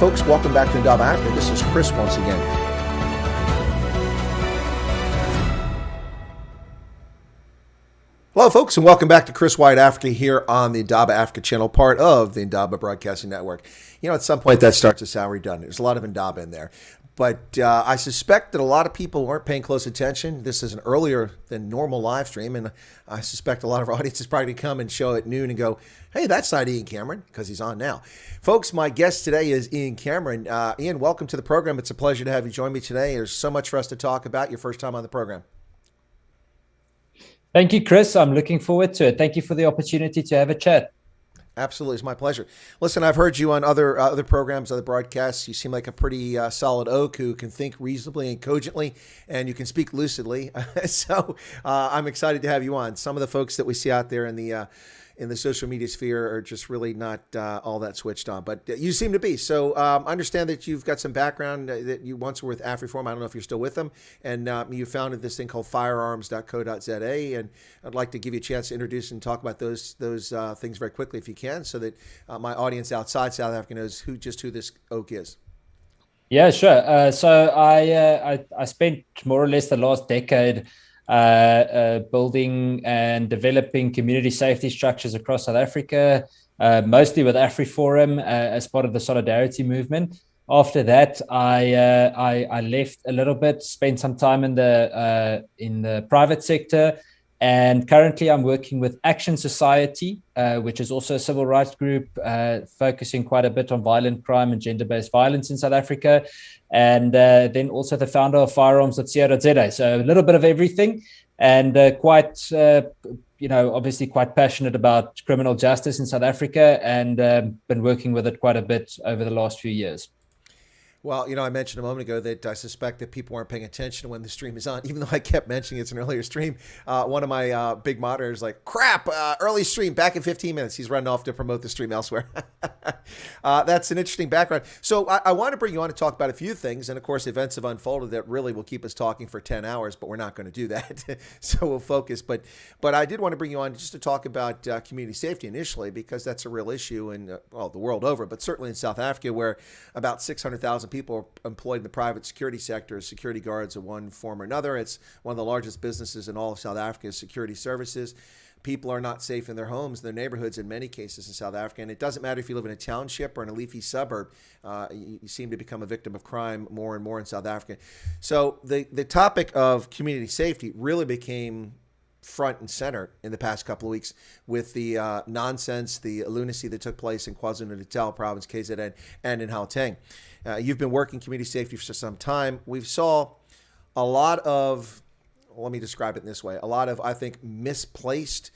folks, welcome back to Indaba Africa. This is Chris once again. Hello, folks, and welcome back to Chris Wyatt Africa here on the Indaba Africa channel, part of the Indaba Broadcasting Network. You know, at some point that starts to sound redundant. There's a lot of Indaba in there. But I suspect that a lot of people weren't paying close attention. This is an earlier than normal live stream, and I suspect a lot of our audience is probably going to come and show at noon and go, hey, that's not Ian Cameron, because he's on now. Folks, my guest today is Ian Cameron. Ian, welcome to the program. It's a pleasure to have you join me today. There's so much for us to talk about. Your first time on the program. Thank you, Chris. I'm looking forward to it. Thank you for the opportunity to have a chat. Absolutely. It's my pleasure. Listen, I've heard you on other programs, other broadcasts. You seem like a pretty solid oak who can think reasonably and cogently, and you can speak lucidly. So I'm excited to have you on. Some of the folks that we see out there in the social media sphere are just really not all that switched on, but you seem to be. So I understand that you've got some background that you once were with AfriForum. I don't know if you're still with them. And you founded this thing called firearms.co.za. And I'd like to give you a chance to introduce and talk about those things very quickly if you can, so that my audience outside South Africa knows who this oak is. Yeah, sure. So I spent more or less the last decade building and developing community safety structures across South Africa, mostly with AfriForum as part of the solidarity movement. After that, I left a little bit, spent some time in the private sector, and currently I'm working with Action Society, which is also a civil rights group focusing quite a bit on violent crime and gender-based violence in South Africa. And then also the founder of firearms.co.za. So a little bit of everything, and obviously quite passionate about criminal justice in South Africa, and been working with it quite a bit over the last few years. Well, I mentioned a moment ago that I suspect that people weren't paying attention when the stream is on, even though I kept mentioning it's an earlier stream. One of my big moderators like, crap, early stream, back in 15 minutes. He's running off to promote the stream elsewhere. That's an interesting background. So I want to bring you on to talk about a few things. And of course, events have unfolded that really will keep us talking for 10 hours, but we're not going to do that. So we'll focus. But I did want to bring you on just to talk about community safety initially, because that's a real issue in the world over, but certainly in South Africa, where about 600,000 people are employed in the private security sector as security guards of one form or another. It's one of the largest businesses in all of South Africa's security services. People are not safe in their homes, their neighborhoods in many cases in South Africa. And it doesn't matter if you live in a township or in a leafy suburb, you seem to become a victim of crime more and more in South Africa. So the topic of community safety really became front and center in the past couple of weeks with the nonsense, the lunacy that took place in KwaZulu-Natal province, KZN, and in Gauteng. You've been working community safety for some time. We've saw a lot of, let me describe it in this way, a lot of, I think, misplaced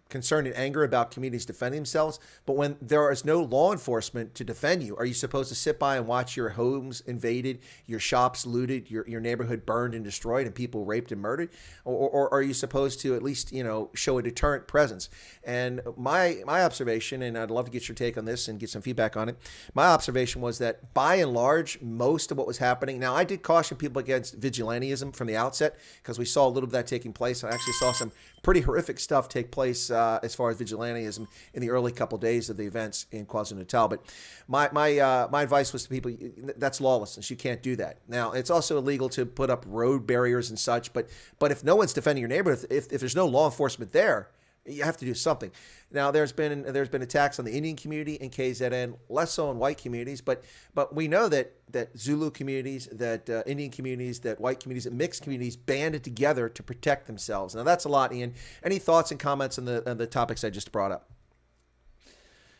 concern and anger about communities defending themselves. But when there is no law enforcement to defend you, are you supposed to sit by and watch your homes invaded, your shops looted, your neighborhood burned and destroyed, and people raped and murdered? Or are you supposed to at least, show a deterrent presence? And my observation, and I'd love to get your take on this and get some feedback on it, my observation was that by and large, most of what was happening, now I did caution people against vigilantism from the outset, because we saw a little bit of that taking place. I actually saw some pretty horrific stuff take place as far as vigilantism in the early couple days of the events in KwaZulu-Natal. But my advice was to people, that's lawlessness. You can't do that. Now, it's also illegal to put up road barriers and such, but if no one's defending your neighborhood, if there's no law enforcement there, you have to do something. Now, there's been attacks on the Indian community in KZN, less so in white communities, but we know that Zulu communities, that Indian communities, that white communities, that mixed communities banded together to protect themselves. Now, that's a lot, Ian. Any thoughts and comments on the topics I just brought up?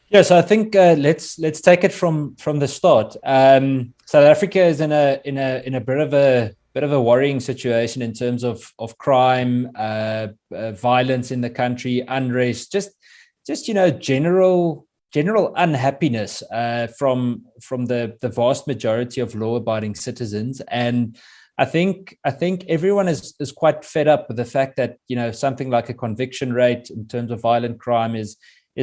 Yes, I think let's take it from the start. South Africa is in a bit of a worrying situation in terms of crime, violence in the country, unrest, just general unhappiness from the vast majority of law-abiding citizens. And I think everyone is quite fed up with the fact that something like a conviction rate in terms of violent crime is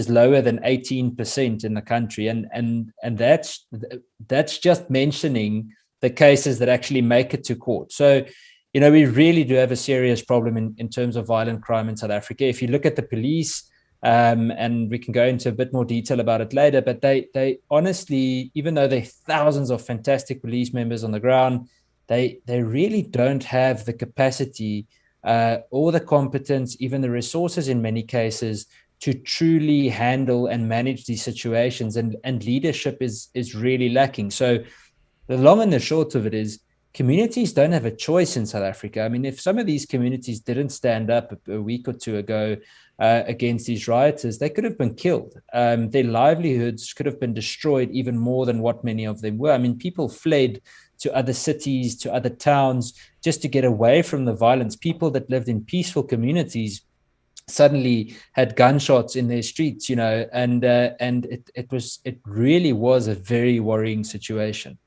lower than 18% in the country, and that's just mentioning the cases that actually make it to court. So, we really do have a serious problem in terms of violent crime in South Africa. If you look at the police, and we can go into a bit more detail about it later. But they honestly, even though there are thousands of fantastic police members on the ground, they really don't have the capacity or the competence, even the resources in many cases, to truly handle and manage these situations. And leadership is really lacking. So the long and the short of it is, communities don't have a choice in South Africa. I mean, if some of these communities didn't stand up a week or two ago against these rioters, they could have been killed. Their livelihoods could have been destroyed even more than what many of them were. I mean, people fled to other cities, to other towns, just to get away from the violence. People that lived in peaceful communities suddenly had gunshots in their streets, and it really was a very worrying situation.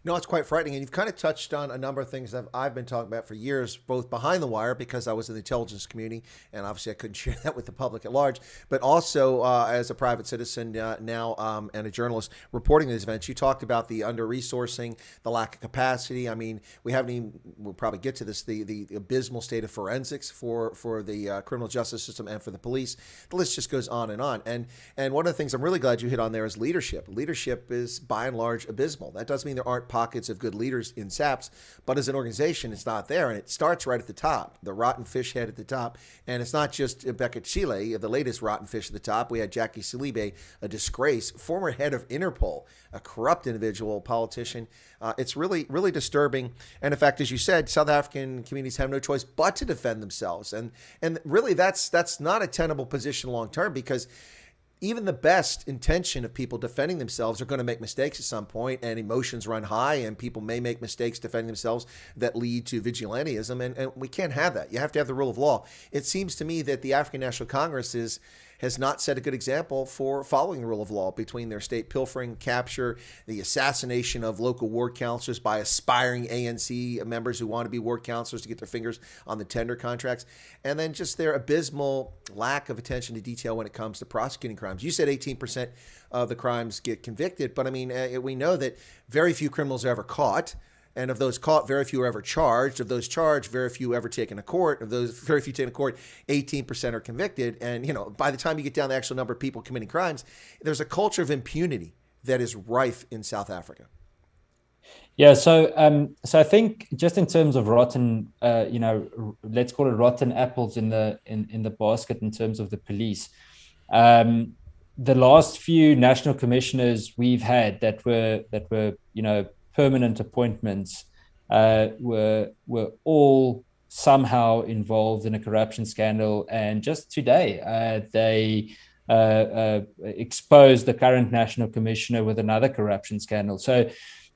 No, it's quite frightening. And you've kind of touched on a number of things that I've been talking about for years, both behind the wire, because I was in the intelligence community, and obviously I couldn't share that with the public at large, but also as a private citizen now and a journalist reporting these events. You talked about the under-resourcing, the lack of capacity. I mean, we'll probably get to this, the abysmal state of forensics for the criminal justice system and for the police. The list just goes on and on. And one of the things I'm really glad you hit on there is leadership. Leadership is by and large abysmal. That doesn't mean there aren't pockets of good leaders in SAPS, but as an organization, it's not there. And it starts right at the top, the rotten fish head at the top. And it's not just Becca Chile, the latest rotten fish at the top. We had Jackie Salibe, a disgrace, former head of Interpol, a corrupt individual, politician. It's really, really disturbing. And in fact, as you said, South African communities have no choice but to defend themselves. And really, that's not a tenable position long term, because even the best intention of people defending themselves are going to make mistakes at some point, and emotions run high, and people may make mistakes defending themselves that lead to vigilantism, and we can't have that. You have to have the rule of law. It seems to me that the African National Congress has not set a good example for following the rule of law, between their state pilfering, capture, the assassination of local ward councillors by aspiring ANC members who want to be ward councillors to get their fingers on the tender contracts, and then just their abysmal lack of attention to detail when it comes to prosecuting crimes. You said 18% of the crimes get convicted, but I mean, we know that very few criminals are ever caught. And of those caught, very few are ever charged. Of those charged, very few ever taken to court. Of those very few taken to court, 18% are convicted. And, by the time you get down to the actual number of people committing crimes, there's a culture of impunity that is rife in South Africa. Yeah, so I think just in terms of rotten, let's call it rotten apples in the basket in terms of the police. The last few national commissioners we've had that were permanent appointments were all somehow involved in a corruption scandal, and just today they exposed the current national commissioner with another corruption scandal. So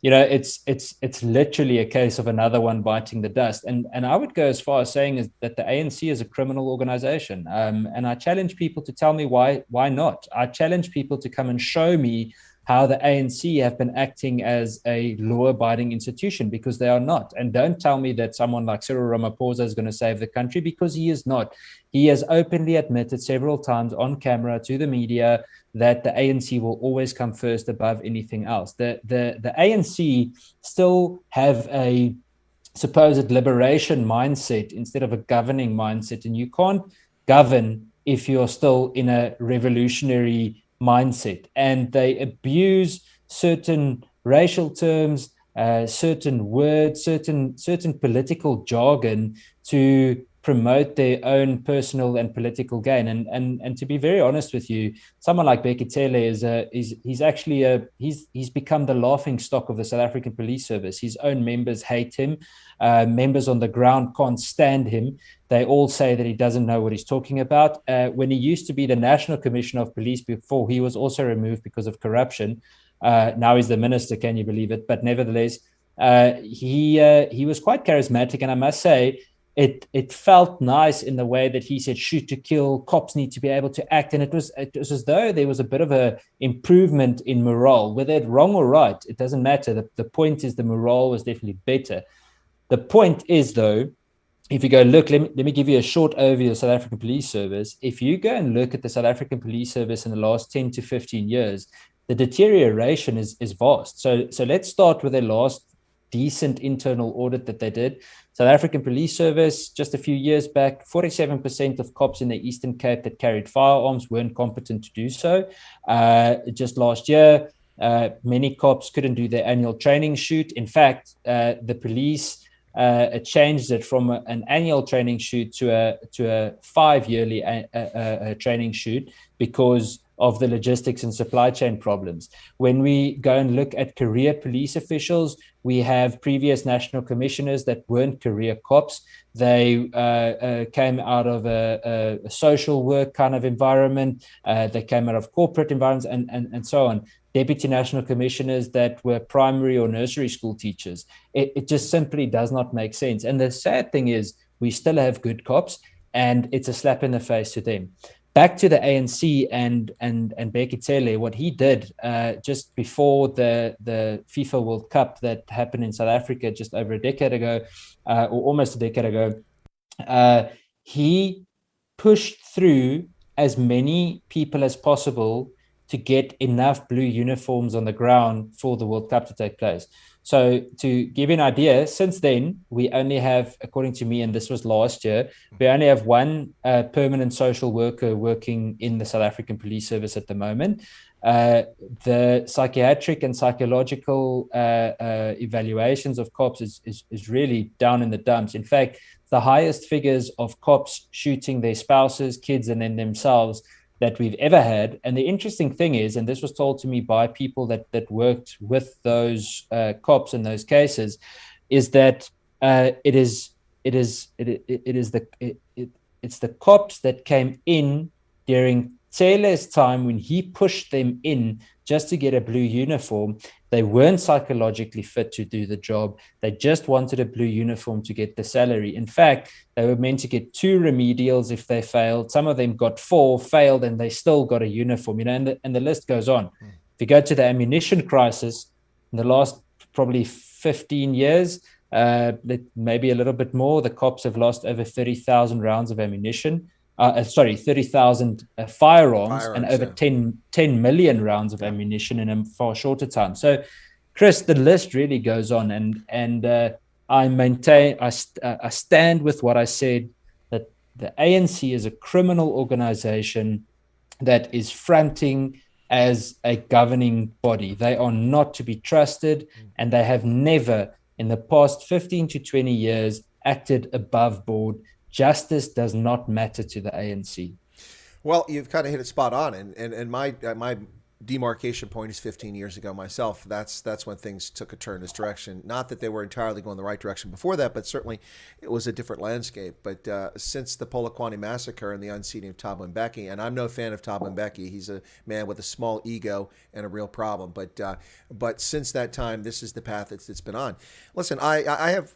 it's literally a case of another one biting the dust. And I would go as far as saying that the ANC is a criminal organization, and I challenge people to tell me why not. I challenge people to come and show me how the ANC have been acting as a law-abiding institution, because they are not. And don't tell me that someone like Cyril Ramaphosa is going to save the country, because he is not. He has openly admitted several times on camera to the media that the ANC will always come first above anything else. The ANC still have a supposed liberation mindset instead of a governing mindset, and you can't govern if you're still in a revolutionary mindset. And they abuse certain racial terms, certain words, certain political jargon to promote their own personal and political gain. And to be very honest with you, someone like Bekitele he's become the laughing stock of the South African Police Service. His own members hate him. Members on the ground can't stand him. They all say that he doesn't know what he's talking about. When he used to be the National Commissioner of Police before, he was also removed because of corruption. Now he's the minister, can you believe it? But nevertheless, he was quite charismatic, and I must say, it felt nice in the way that he said, shoot to kill, cops need to be able to act. And it was as though there was a bit of a improvement in morale. Whether it's wrong or right, it doesn't matter. The point is the morale was definitely better. The point is, though, if you go look, let me give you a short overview of the South African Police Service. If you go and look at the South African Police Service in the last 10 to 15 years, the deterioration is vast. So let's start with the last decent internal audit that they did. South African Police Service, just a few years back, 47% of cops in the Eastern Cape that carried firearms weren't competent to do so. Just last year, many cops couldn't do their annual training shoot. In fact, the police changed it from an annual training shoot to a 5-yearly training shoot because of the logistics and supply chain problems. When we go and look at career police officials, we have previous national commissioners that weren't career cops. They came out of a social work kind of environment. They came out of corporate environments and so on. Deputy national commissioners that were primary or nursery school teachers. It just simply does not make sense. And the sad thing is we still have good cops, and it's a slap in the face to them. Back to the ANC and Bekele, what he did just before the FIFA World Cup that happened in South Africa just over a decade ago, or almost a decade ago, he pushed through as many people as possible to get enough blue uniforms on the ground for the World Cup to take place. So to give you an idea, since then, we only have, according to me, and this was last year, we only have one permanent social worker working in the South African Police Service at the moment. The psychiatric and psychological evaluations of cops is really down in the dumps. In fact, the highest figures of cops shooting their spouses, kids, and then themselves that we've ever had. And the interesting thing is, and this was told to me by people that worked with those cops in those cases, is that it's the cops that came in during Taylor's time when he pushed them in just to get a blue uniform. They weren't psychologically fit to do the job. They just wanted a blue uniform to get the salary. In fact, they were meant to get 2 remedials if they failed. Some of them got 4, failed, and they still got a uniform, and the list goes on. If you go to the ammunition crisis in the last probably 15 years, maybe a little bit more, the cops have lost over 30,000 rounds of ammunition. 30,000 firearms and over 10 million rounds of ammunition in a far shorter time. So, Chris, the list really goes on, and I stand with what I said, that the ANC is a criminal organization that is fronting as a governing body. They are not to be trusted, and they have never, in the past 15 to 20 years, acted above board. Justice does not matter to the ANC. Well, you've kind of hit it spot on, and my demarcation point is 15 years ago myself. That's when things took a turn this direction. Not that they were entirely going the right direction before that, but certainly it was a different landscape. But since the Polokwane massacre and the unseating of Thabo Mbeki, and I'm no fan of Thabo Mbeki, he's a man with a small ego and a real problem. But since that time, this is the path it's been on. Listen, I have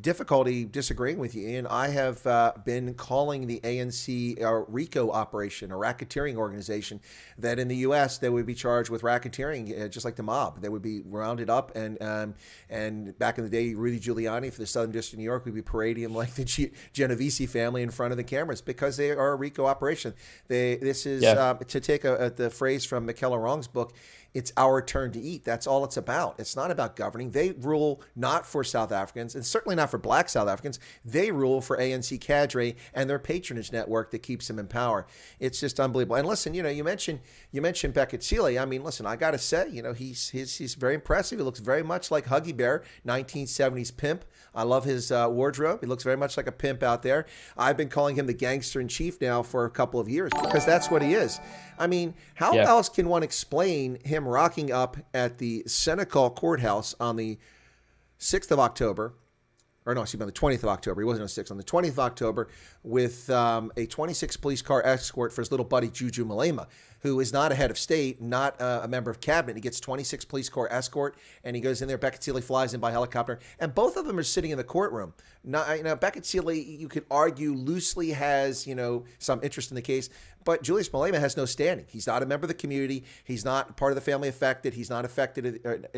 difficulty disagreeing with you, Ian. I have been calling the ANC a RICO operation, a racketeering organization, that in the U.S. they would be charged with racketeering, just like the mob. They would be rounded up, and back in the day, Rudy Giuliani for the Southern District of New York would be parading him like the Genovese family in front of the cameras because they are a RICO operation. This is, to take the phrase from Michaela Wrong's book, it's our turn to eat. That's all it's about. It's not about governing. They rule not for South Africans, and certainly not for black South Africans. They rule for ANC cadre and their patronage network that keeps them in power. It's just unbelievable. And listen, you mentioned Bekele. I mean, listen, I got to say, he's very impressive. He looks very much like Huggy Bear, 1970s pimp. I love his wardrobe. He looks very much like a pimp out there. I've been calling him the gangster in chief now for a couple of years because that's what he is. I mean, how else can one explain him rocking up at the Senegal courthouse on the 6th of October, or no, excuse me, on the 20th of October. He wasn't on the 6th, on the 20th of October with a 26 police car escort for his little buddy Juju Malema, who is not a head of state, not a member of cabinet. He gets 26 police car escort, and he goes in there. Bekele flies in by helicopter, and both of them are sitting in the courtroom. Now, Bekele, you could argue, loosely has, some interest in the case, but Julius Malema has no standing. He's not a member of the community. He's not part of the family affected. He's not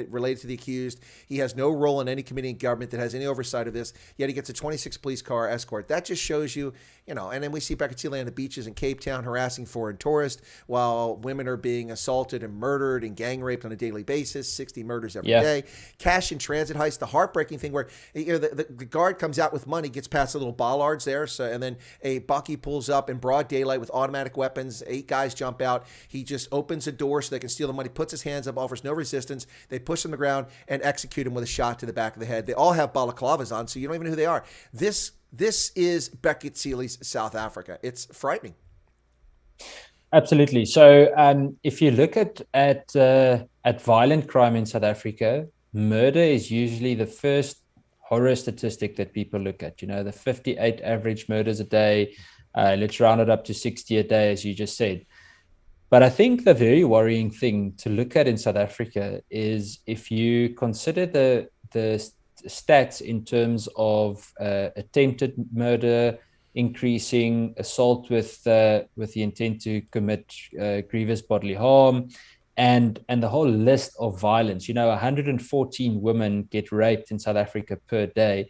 related to the accused. He has no role in any committee in government that has any oversight of this, yet he gets a 26 police car escort. That just shows you, and then we see Bekele on the beaches in Cape Town harassing foreign tourists while women are being assaulted and murdered and gang raped on a daily basis, 60 murders every day. Cash in transit heist, the heartbreaking thing where the guard comes out with money, gets past the little bollards there, and then a bucky pulls up in broad daylight with automatic weapons. 8 guys jump out. He just opens a door so they can steal the money, puts his hands up, offers no resistance. They push him to the ground and execute him with a shot to the back of the head. They all have balaclavas on, so you don't even know who they are. This is Bekele's South Africa. It's frightening. Absolutely. So if you look at violent crime in South Africa, murder is usually the first horror statistic that people look at. The 58 average murders a day. Let's round it up to 60 a day, as you just said. But I think the very worrying thing to look at in South Africa is if you consider the stats in terms of attempted murder increasing, assault with the intent to commit grievous bodily harm, and the whole list of violence. 114 women get raped in South Africa per day,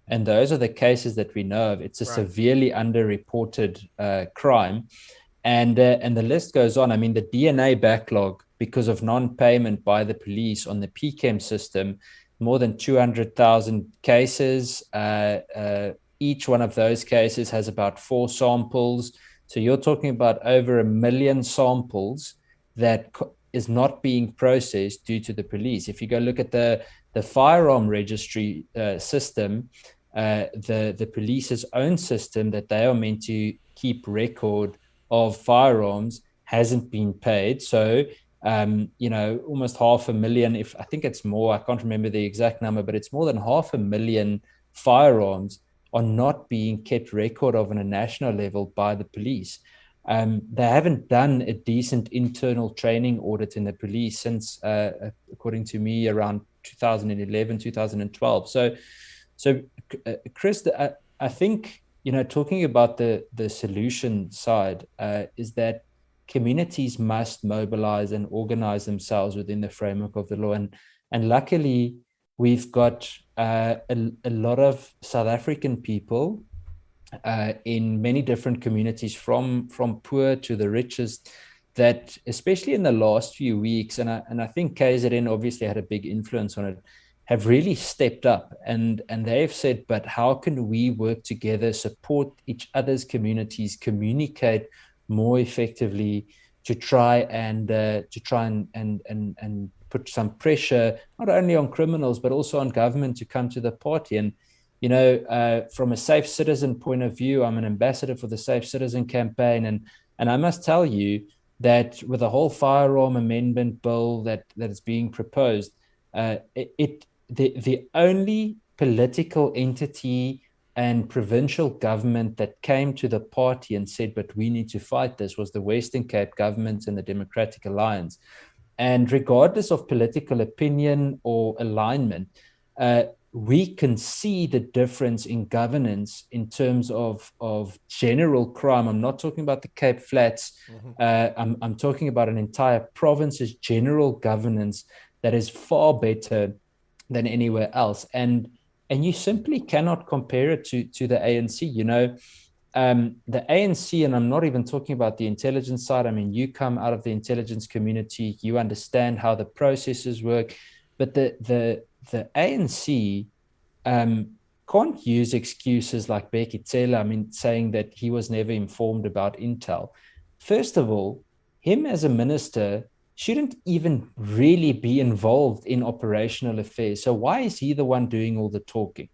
and those are the cases that we know of. It's a severely underreported crime. And the list goes on. I mean, the DNA backlog because of non-payment by the police on the PCAM system, more than 200,000 cases. Each one of those cases has about 4 samples. So you're talking about over 1 million samples that is not being processed due to the police. If you go look at the firearm registry system, the police's own system that they are meant to keep record of firearms hasn't been paid. So, almost 500,000, if I think it's more, I can't remember the exact number, but it's more than 500,000 firearms are not being kept record of on a national level by the police. They haven't done a decent internal training audit in the police since, according to me, around 2011, 2012. So Chris, I think, talking about the solution side is that communities must mobilize and organize themselves within the framework of the law. And luckily, we've got a lot of South African people in many different communities, from poor to the richest, that especially in the last few weeks, and I think KZN obviously had a big influence on it, have really stepped up and they've said, but how can we work together, support each other's communities, communicate more effectively to try and put some pressure not only on criminals but also on government to come to the party. And from a safe citizen point of view, I'm an ambassador for the Safe Citizen campaign, and I must tell you that with the whole firearm amendment bill that is being proposed, the only political entity and provincial government that came to the party and said, but we need to fight this, was the Western Cape government and the Democratic Alliance. And regardless of political opinion or alignment, we can see the difference in governance in terms of general crime. I'm not talking about the Cape Flats. I'm talking about an entire province's general governance that is far better than anywhere else. And you simply cannot compare it to the ANC. The ANC, and I'm not even talking about the intelligence side. I mean, you come out of the intelligence community, you understand how the processes work, but the ANC can't use excuses like Bekele, saying that he was never informed about intel. First of all, him as a minister shouldn't even really be involved in operational affairs. So why is he the one doing all the talking?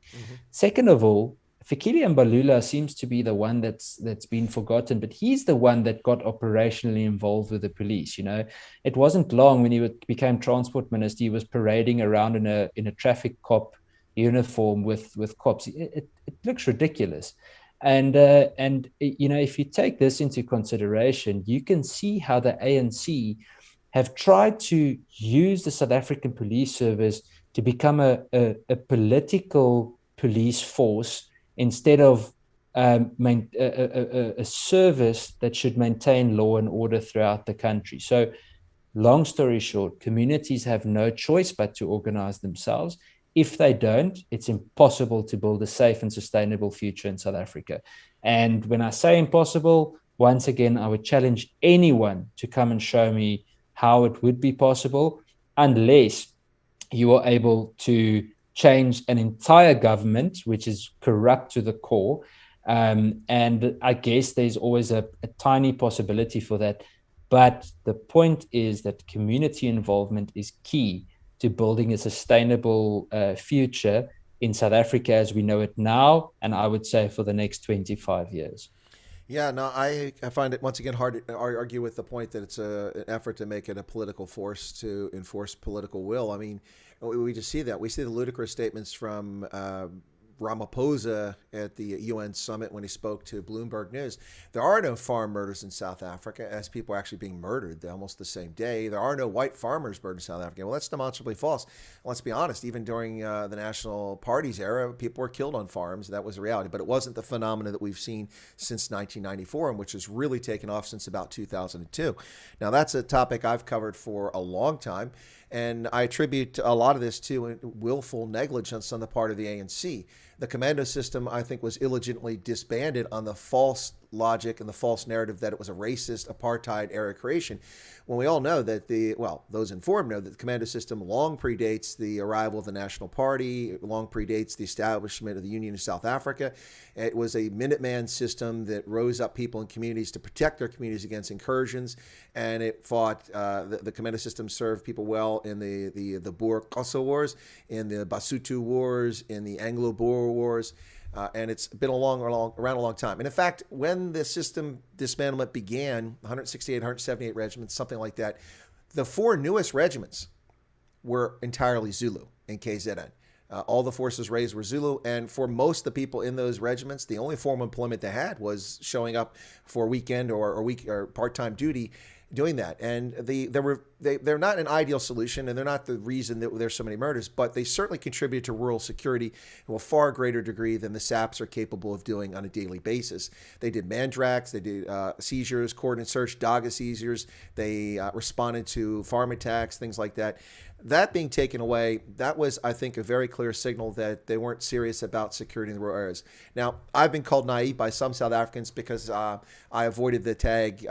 Second of all, Fikile Mbalula seems to be the one that's been forgotten, but he's the one that got operationally involved with the police. It wasn't long when he became transport minister, he was parading around in a traffic cop uniform with cops. It looks ridiculous. And if you take this into consideration, you can see how the ANC have tried to use the South African Police Service to become a political police force instead of a service that should maintain law and order throughout the country. So, long story short, communities have no choice but to organize themselves. If they don't, it's impossible to build a safe and sustainable future in South Africa. And when I say impossible, once again, I would challenge anyone to come and show me how it would be possible, unless you are able to change an entire government, which is corrupt to the core. And I guess there's always a tiny possibility for that. But the point is that community involvement is key to building a sustainable future in South Africa as we know it now, and I would say for the next 25 years. Yeah, no, I find it once again hard to argue with the point that it's an effort to make it a political force to enforce political will. I mean, we just see that. We see the ludicrous statements from Ramaphosa at the UN summit when he spoke to Bloomberg News. There are no farm murders in South Africa, as people are actually being murdered almost the same day. There are no white farmers murdered in South Africa. Well, that's demonstrably false. Let's be honest, even during the National Party's era, people were killed on farms. That was a reality, but it wasn't the phenomenon that we've seen since 1994, and which has really taken off since about 2002. Now, that's a topic I've covered for a long time, and I attribute a lot of this to willful negligence on the part of the ANC. The commando system, I think, was illegitimately disbanded on the false logic and the false narrative that it was a racist apartheid era creation, when we all know that those informed know that the commando system long predates the arrival of the National Party, long predates the establishment of the Union of South Africa. It was a Minuteman system that rose up people in communities to protect their communities against incursions, and it fought, the commando system served people well in the Boer Kosso Wars, in the Basutu Wars, in the Anglo-Boer Wars. And it's been around a long time. And in fact, when the system dismantlement began, 168, 178 regiments, something like that, the four newest regiments were entirely Zulu in KZN. All the forces raised were Zulu, and for most of the people in those regiments, the only form of employment they had was showing up for weekend or part-time duty, doing that. And they're not an ideal solution, and they're not the reason that there's so many murders, but they certainly contribute to rural security to a far greater degree than the SAPS are capable of doing on a daily basis. They did mandraks, they did seizures, cordon search, Daga seizures. They responded to farm attacks, things like that. That being taken away, that was, I think, a very clear signal that they weren't serious about security in the rural areas. Now, I've been called naive by some South Africans because I avoided the tag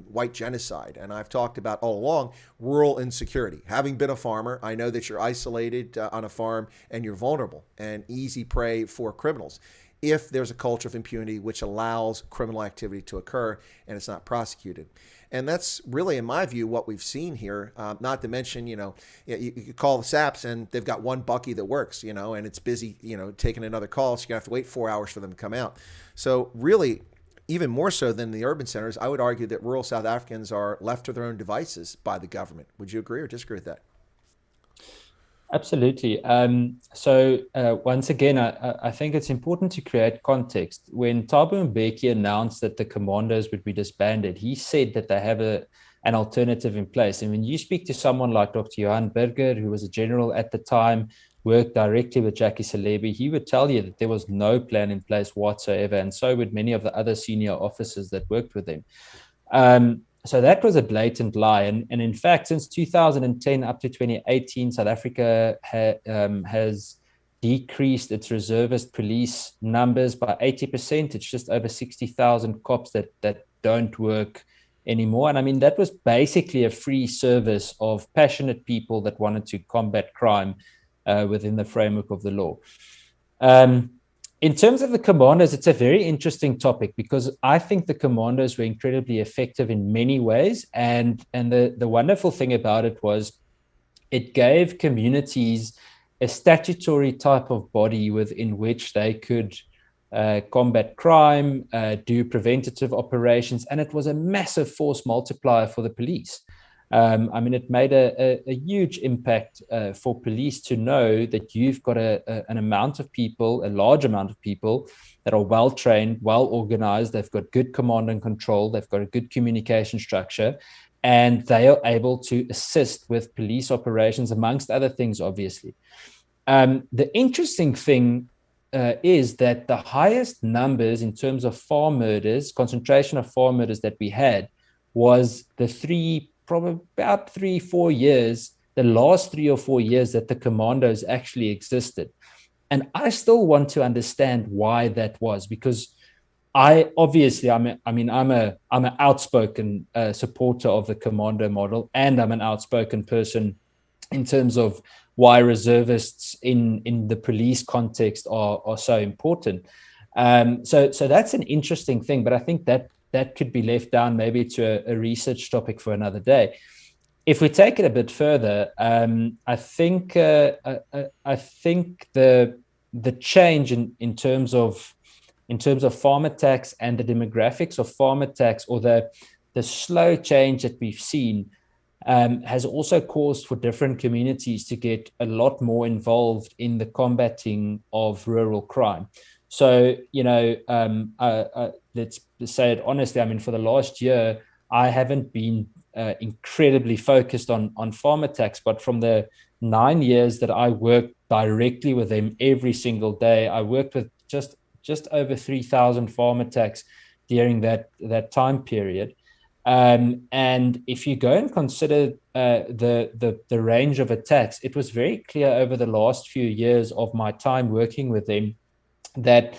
white genocide. And I've talked about all along rural insecurity. Having been a farmer, I know that you're isolated on a farm and you're vulnerable and easy prey for criminals if there's a culture of impunity which allows criminal activity to occur and it's not prosecuted. And that's really, in my view, what we've seen here. Not to mention, you could call the SAPS and they've got one bucky that works, and it's busy, taking another call. So you're going to have to wait 4 hours for them to come out. So really, even more so than the urban centers, I would argue that rural South Africans are left to their own devices by the government. Would you agree or disagree with that? Absolutely. So once again, I think it's important to create context. When Thabo Mbeki announced that the commandos would be disbanded, he said that they have an alternative in place. And when you speak to someone like Dr. Johan Burger, who was a general at the time, worked directly with Jackie Salebi, he would tell you that there was no plan in place whatsoever. And so would many of the other senior officers that worked with him. So that was a blatant lie. And in fact, since 2010 up to 2018, South Africa has decreased its reservist police numbers by 80%. It's just over 60,000 cops that don't work anymore. And I mean, that was basically a free service of passionate people that wanted to combat crime within the framework of the law. In terms of the commandos, it's a very interesting topic because I think the commandos were incredibly effective in many ways. And the wonderful thing about it was it gave communities a statutory type of body within which they could combat crime, do preventative operations, and it was a massive force multiplier for the police. I mean, it made a huge impact for police to know that you've got an amount of people, a large amount of people that are well trained, well organized. They've got good command and control. They've got a good communication structure, and they are able to assist with police operations, amongst other things, obviously. The interesting thing is that the highest numbers in terms of farm murders, concentration of farm murders that we had was probably about 3-4 years, the last 3 or 4 years that the commandos actually existed. And I still want to understand why that was, because I'm an outspoken supporter of the commando model, and I'm an outspoken person in terms of why reservists in the police context are so important. So that's an interesting thing, but I think that could be left down maybe to a research topic for another day. If we take it a bit further, I think the change in terms of farm attacks and the demographics of farm attacks, or the slow change that we've seen, has also caused for different communities to get a lot more involved in the combating of rural crime. So, let's say it honestly, I mean, for the last year, I haven't been incredibly focused on farm attacks, but from the 9 years that I worked directly with them every single day, I worked with just over 3,000 farm attacks during that time period. And if you go and consider the range of attacks, it was very clear over the last few years of my time working with them that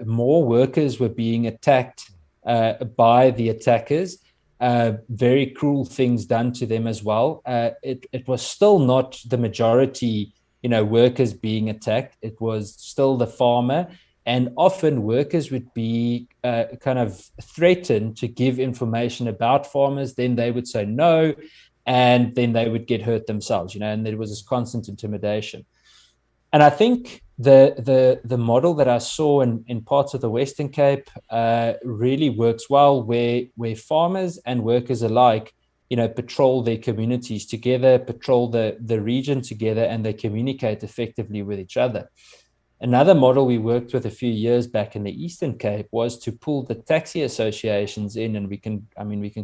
more workers were being attacked by the attackers. Very cruel things done to them as well. It was still not the majority, workers being attacked. It was still the farmer. And often workers would be kind of threatened to give information about farmers. Then they would say no, and then they would get hurt themselves, and there was this constant intimidation. And I think the model that I saw in parts of the Western Cape really works well, where farmers and workers alike, patrol their communities together, patrol the region together, and they communicate effectively with each other. Another model we worked with a few years back in the Eastern Cape was to pull the taxi associations in, and we can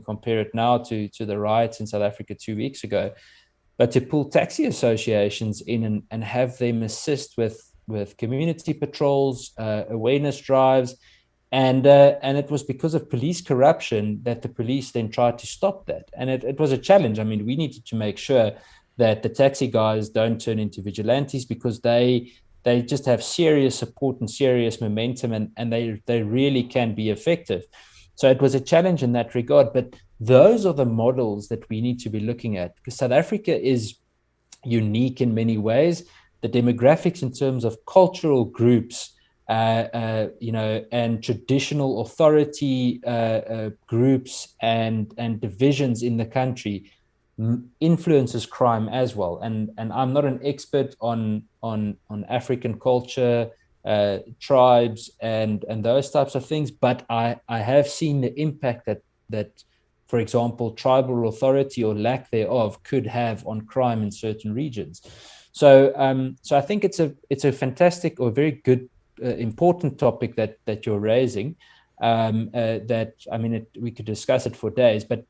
compare it now to the riots in South Africa 2 weeks ago, but to pull taxi associations in and have them assist with community patrols, awareness drives, and it was because of police corruption that the police then tried to stop that, and it was a challenge. I mean, we needed to make sure that the taxi guys don't turn into vigilantes, because they just have serious support and serious momentum, and they really can be effective. So it was a challenge in that regard. But those are the models that we need to be looking at, because South Africa is unique in many ways. The demographics in terms of cultural groups, and traditional authority groups and divisions in the country influences crime as well. And I'm not an expert on African culture, tribes, and those types of things, but I have seen the impact that, for example, tribal authority or lack thereof could have on crime in certain regions. So I think it's a fantastic or very good, important topic that you're raising. We could discuss it for days, but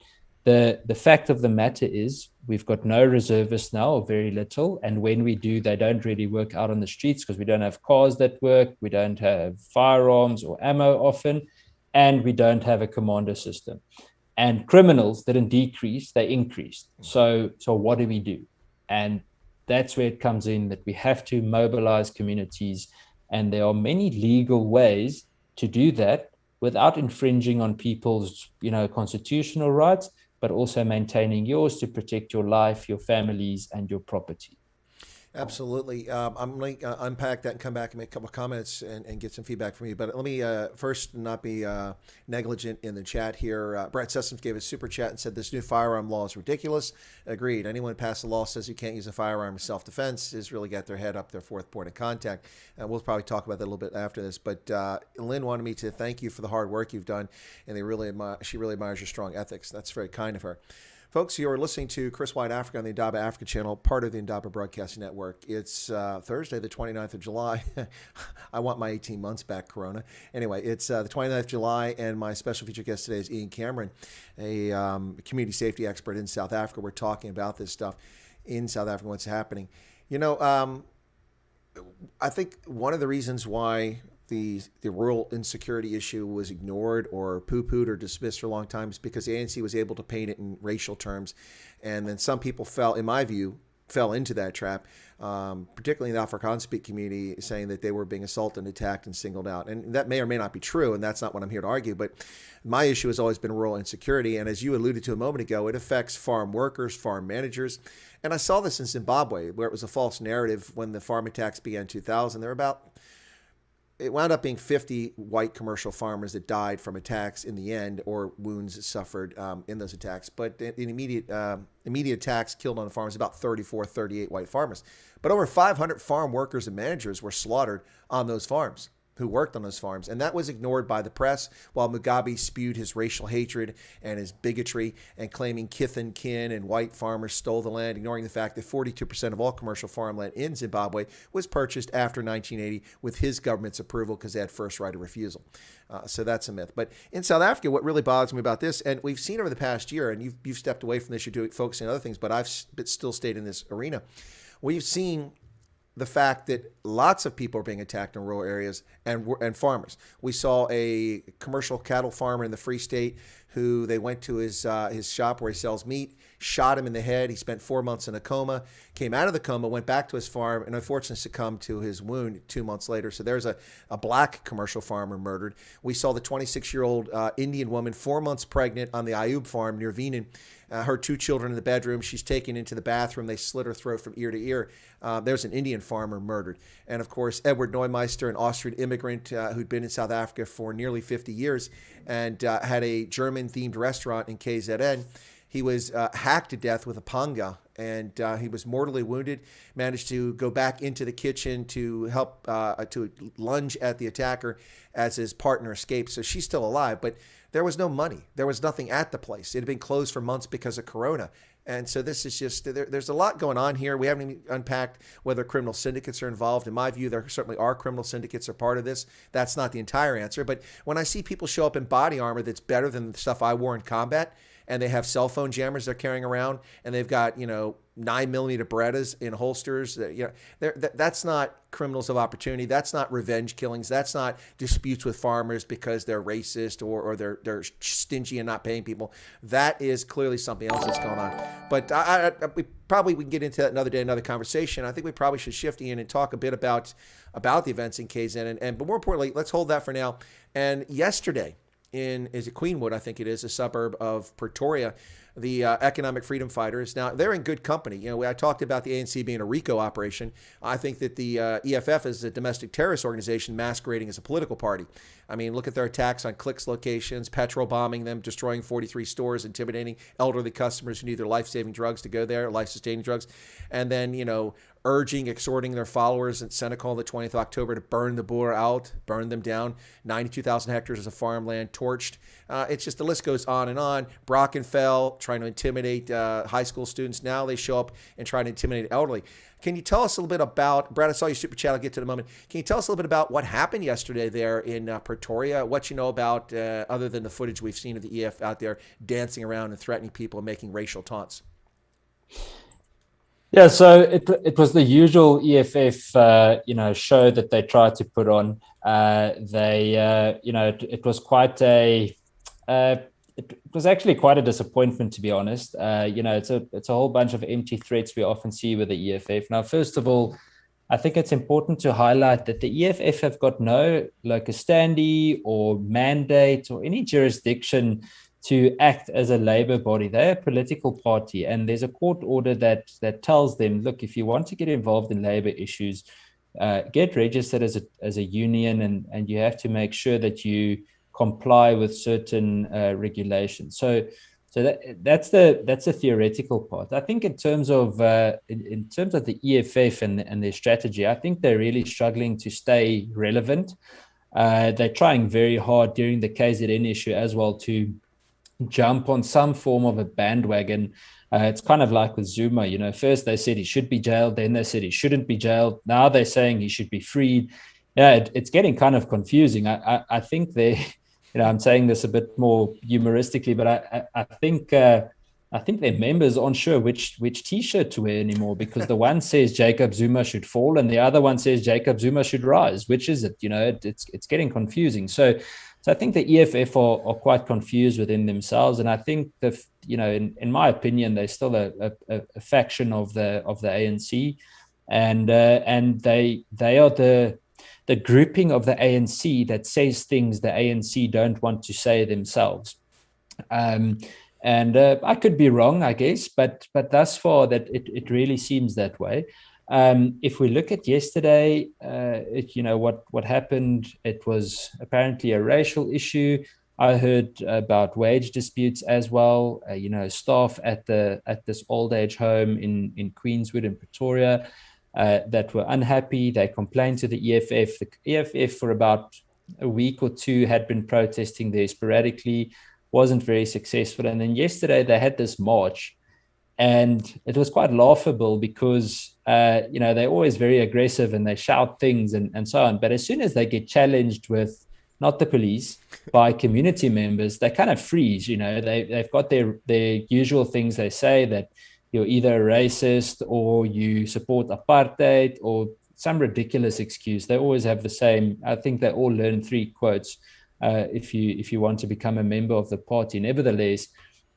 the fact of the matter is we've got no reservists now, or very little. And when we do, they don't really work out on the streets because we don't have cars that work. We don't have firearms or ammo often, and we don't have a commando system. And criminals didn't decrease, they increased. So what do we do? And that's where it comes in, that we have to mobilize communities. And there are many legal ways to do that without infringing on people's, constitutional rights, but also maintaining yours to protect your life, your families, and your property. Absolutely. I'm going to unpack that and come back and make a couple of comments and get some feedback from you. But let me first not be negligent in the chat here. Brett Sessoms gave a super chat and said this new firearm law is ridiculous. Agreed. Anyone passed a law says you can't use a firearm in self-defense has really got their head up their fourth point of contact. We'll probably talk about that a little bit after this. But Lynn wanted me to thank you for the hard work you've done, and she really admires your strong ethics. That's very kind of her. Folks, you are listening to Chris Wyatt Africa on the Indaba Africa channel, part of the Indaba Broadcasting Network. It's Thursday, the 29th of July. I want my 18 months back, Corona. Anyway, it's the 29th of July, and my special featured guest today is Ian Cameron, a community safety expert in South Africa. We're talking about this stuff in South Africa, what's happening. I think one of the reasons why the rural insecurity issue was ignored or poo-pooed or dismissed for a long time is because the ANC was able to paint it in racial terms. And then some people felt, in my view, fell into that trap, particularly in the Afrikaans-speak community, saying that they were being assaulted and attacked and singled out. And that may or may not be true, and that's not what I'm here to argue. But my issue has always been rural insecurity. And as you alluded to a moment ago, it affects farm workers, farm managers. And I saw this in Zimbabwe, where it was a false narrative when the farm attacks began in 2000. It wound up being 50 white commercial farmers that died from attacks in the end, or wounds suffered in those attacks. But in immediate attacks killed on the farms, about 34, 38 white farmers. But over 500 farm workers and managers were slaughtered on those farms, who worked on those farms. And that was ignored by the press while Mugabe spewed his racial hatred and his bigotry and claiming kith and kin and white farmers stole the land, ignoring the fact that 42% of all commercial farmland in Zimbabwe was purchased after 1980 with his government's approval because they had first right of refusal. So that's a myth. But in South Africa, what really bothers me about this, and we've seen over the past year, and you've stepped away from this, you're focusing on other things, but I've still stayed in this arena. We've seen the fact that lots of people are being attacked in rural areas and farmers. We saw a commercial cattle farmer in the Free State who they went to his shop where he sells meat, shot him in the head. He spent 4 months in a coma, came out of the coma, went back to his farm, and unfortunately succumbed to his wound 2 months later. So there's a black commercial farmer murdered. We saw the 26-year-old Indian woman, 4 months pregnant, on the Ayub farm near Veenen. Her 2 children in the bedroom. She's taken into the bathroom. They slit her throat from ear to ear. There's an Indian farmer murdered. And of course, Edward Neumeister, an Austrian immigrant who'd been in South Africa for nearly 50 years and had a German-themed restaurant in KZN. He was hacked to death with a panga, and he was mortally wounded, managed to go back into the kitchen to help to lunge at the attacker as his partner escaped. So she's still alive, but there was no money. There was nothing at the place. It had been closed for months because of Corona. And so this is just, there's a lot going on here. We haven't even unpacked whether criminal syndicates are involved. In my view, there certainly are criminal syndicates are part of this. That's not the entire answer. But when I see people show up in body armor that's better than the stuff I wore in combat, and they have cell phone jammers they're carrying around, and they've got, 9mm Berettas in holsters. That's not criminals of opportunity. That's not revenge killings. That's not disputes with farmers because they're racist or they're stingy and not paying people. That is clearly something else that's going on. But we can get into that another day, another conversation. I think we probably should shift in and talk a bit about the events in KZN. But more importantly, let's hold that for now. And yesterday, is it Queenwood, I think it is, a suburb of Pretoria, the economic freedom fighters. Now, they're in good company. I talked about the ANC being a RICO operation. I think that the EFF is a domestic terrorist organization masquerading as a political party. I mean, look at their attacks on Clicks locations, petrol bombing them, destroying 43 stores, intimidating elderly customers who need their life-saving drugs to go there, life-sustaining drugs, and then, exhorting their followers in Senegal on the 20th of October to burn the Boer out, burn them down. 92,000 hectares of farmland torched. It's just, the list goes on and on. Brackenfell trying to intimidate high school students. Now they show up and try to intimidate elderly. Can you tell us a little bit about, Brad, I saw your super chat, I'll get to it in a moment. Can you tell us a little bit about what happened yesterday there in Pretoria, what you know about, other than the footage we've seen of the EF out there dancing around and threatening people and making racial taunts? Yeah, so it was the usual EFF, show that they tried to put on. It was quite it was actually quite a disappointment, to be honest. It's a whole bunch of empty threats we often see with the EFF. Now, first of all, I think it's important to highlight that the EFF have got no locus standi or mandate or any jurisdiction to act as a labor body. They're a political party, and there's a court order that tells them, look, if you want to get involved in labor issues, get registered as a union, and you have to make sure that you comply with certain regulations. So that's the theoretical part. I think in terms of the EFF and their strategy, I think they're really struggling to stay relevant. They're trying very hard during the KZN issue as well to jump on some form of a bandwagon. It's kind of like with Zuma. First they said he should be jailed, then they said he shouldn't be jailed. Now they're saying he should be freed. Yeah, it's getting kind of confusing. I think they. I'm saying this a bit more humoristically, but I think their members aren't sure which T-shirt to wear anymore, because the one says Jacob Zuma should fall and the other one says Jacob Zuma should rise. Which is it? It's getting confusing. So So I think the EFF are quite confused within themselves, and I think in my opinion, they're still a faction of the ANC, and they are the grouping of the ANC that says things the ANC don't want to say themselves. And I could be wrong, I guess, but thus far that it really seems that way. If we look at yesterday, what happened, it was apparently a racial issue. I heard about wage disputes as well. Staff at this old age home in Queenswood in Pretoria that were unhappy. They complained to the EFF. The EFF for about a week or two had been protesting there sporadically, wasn't very successful. And then yesterday they had this march, and it was quite laughable because, they're always very aggressive and they shout things and so on. But as soon as they get challenged with not the police, by community members, they kind of freeze. They've got their usual things. They say that you're either a racist or you support apartheid or some ridiculous excuse. They always have the same. I think they all learn 3 quotes if you want to become a member of the party. Nevertheless,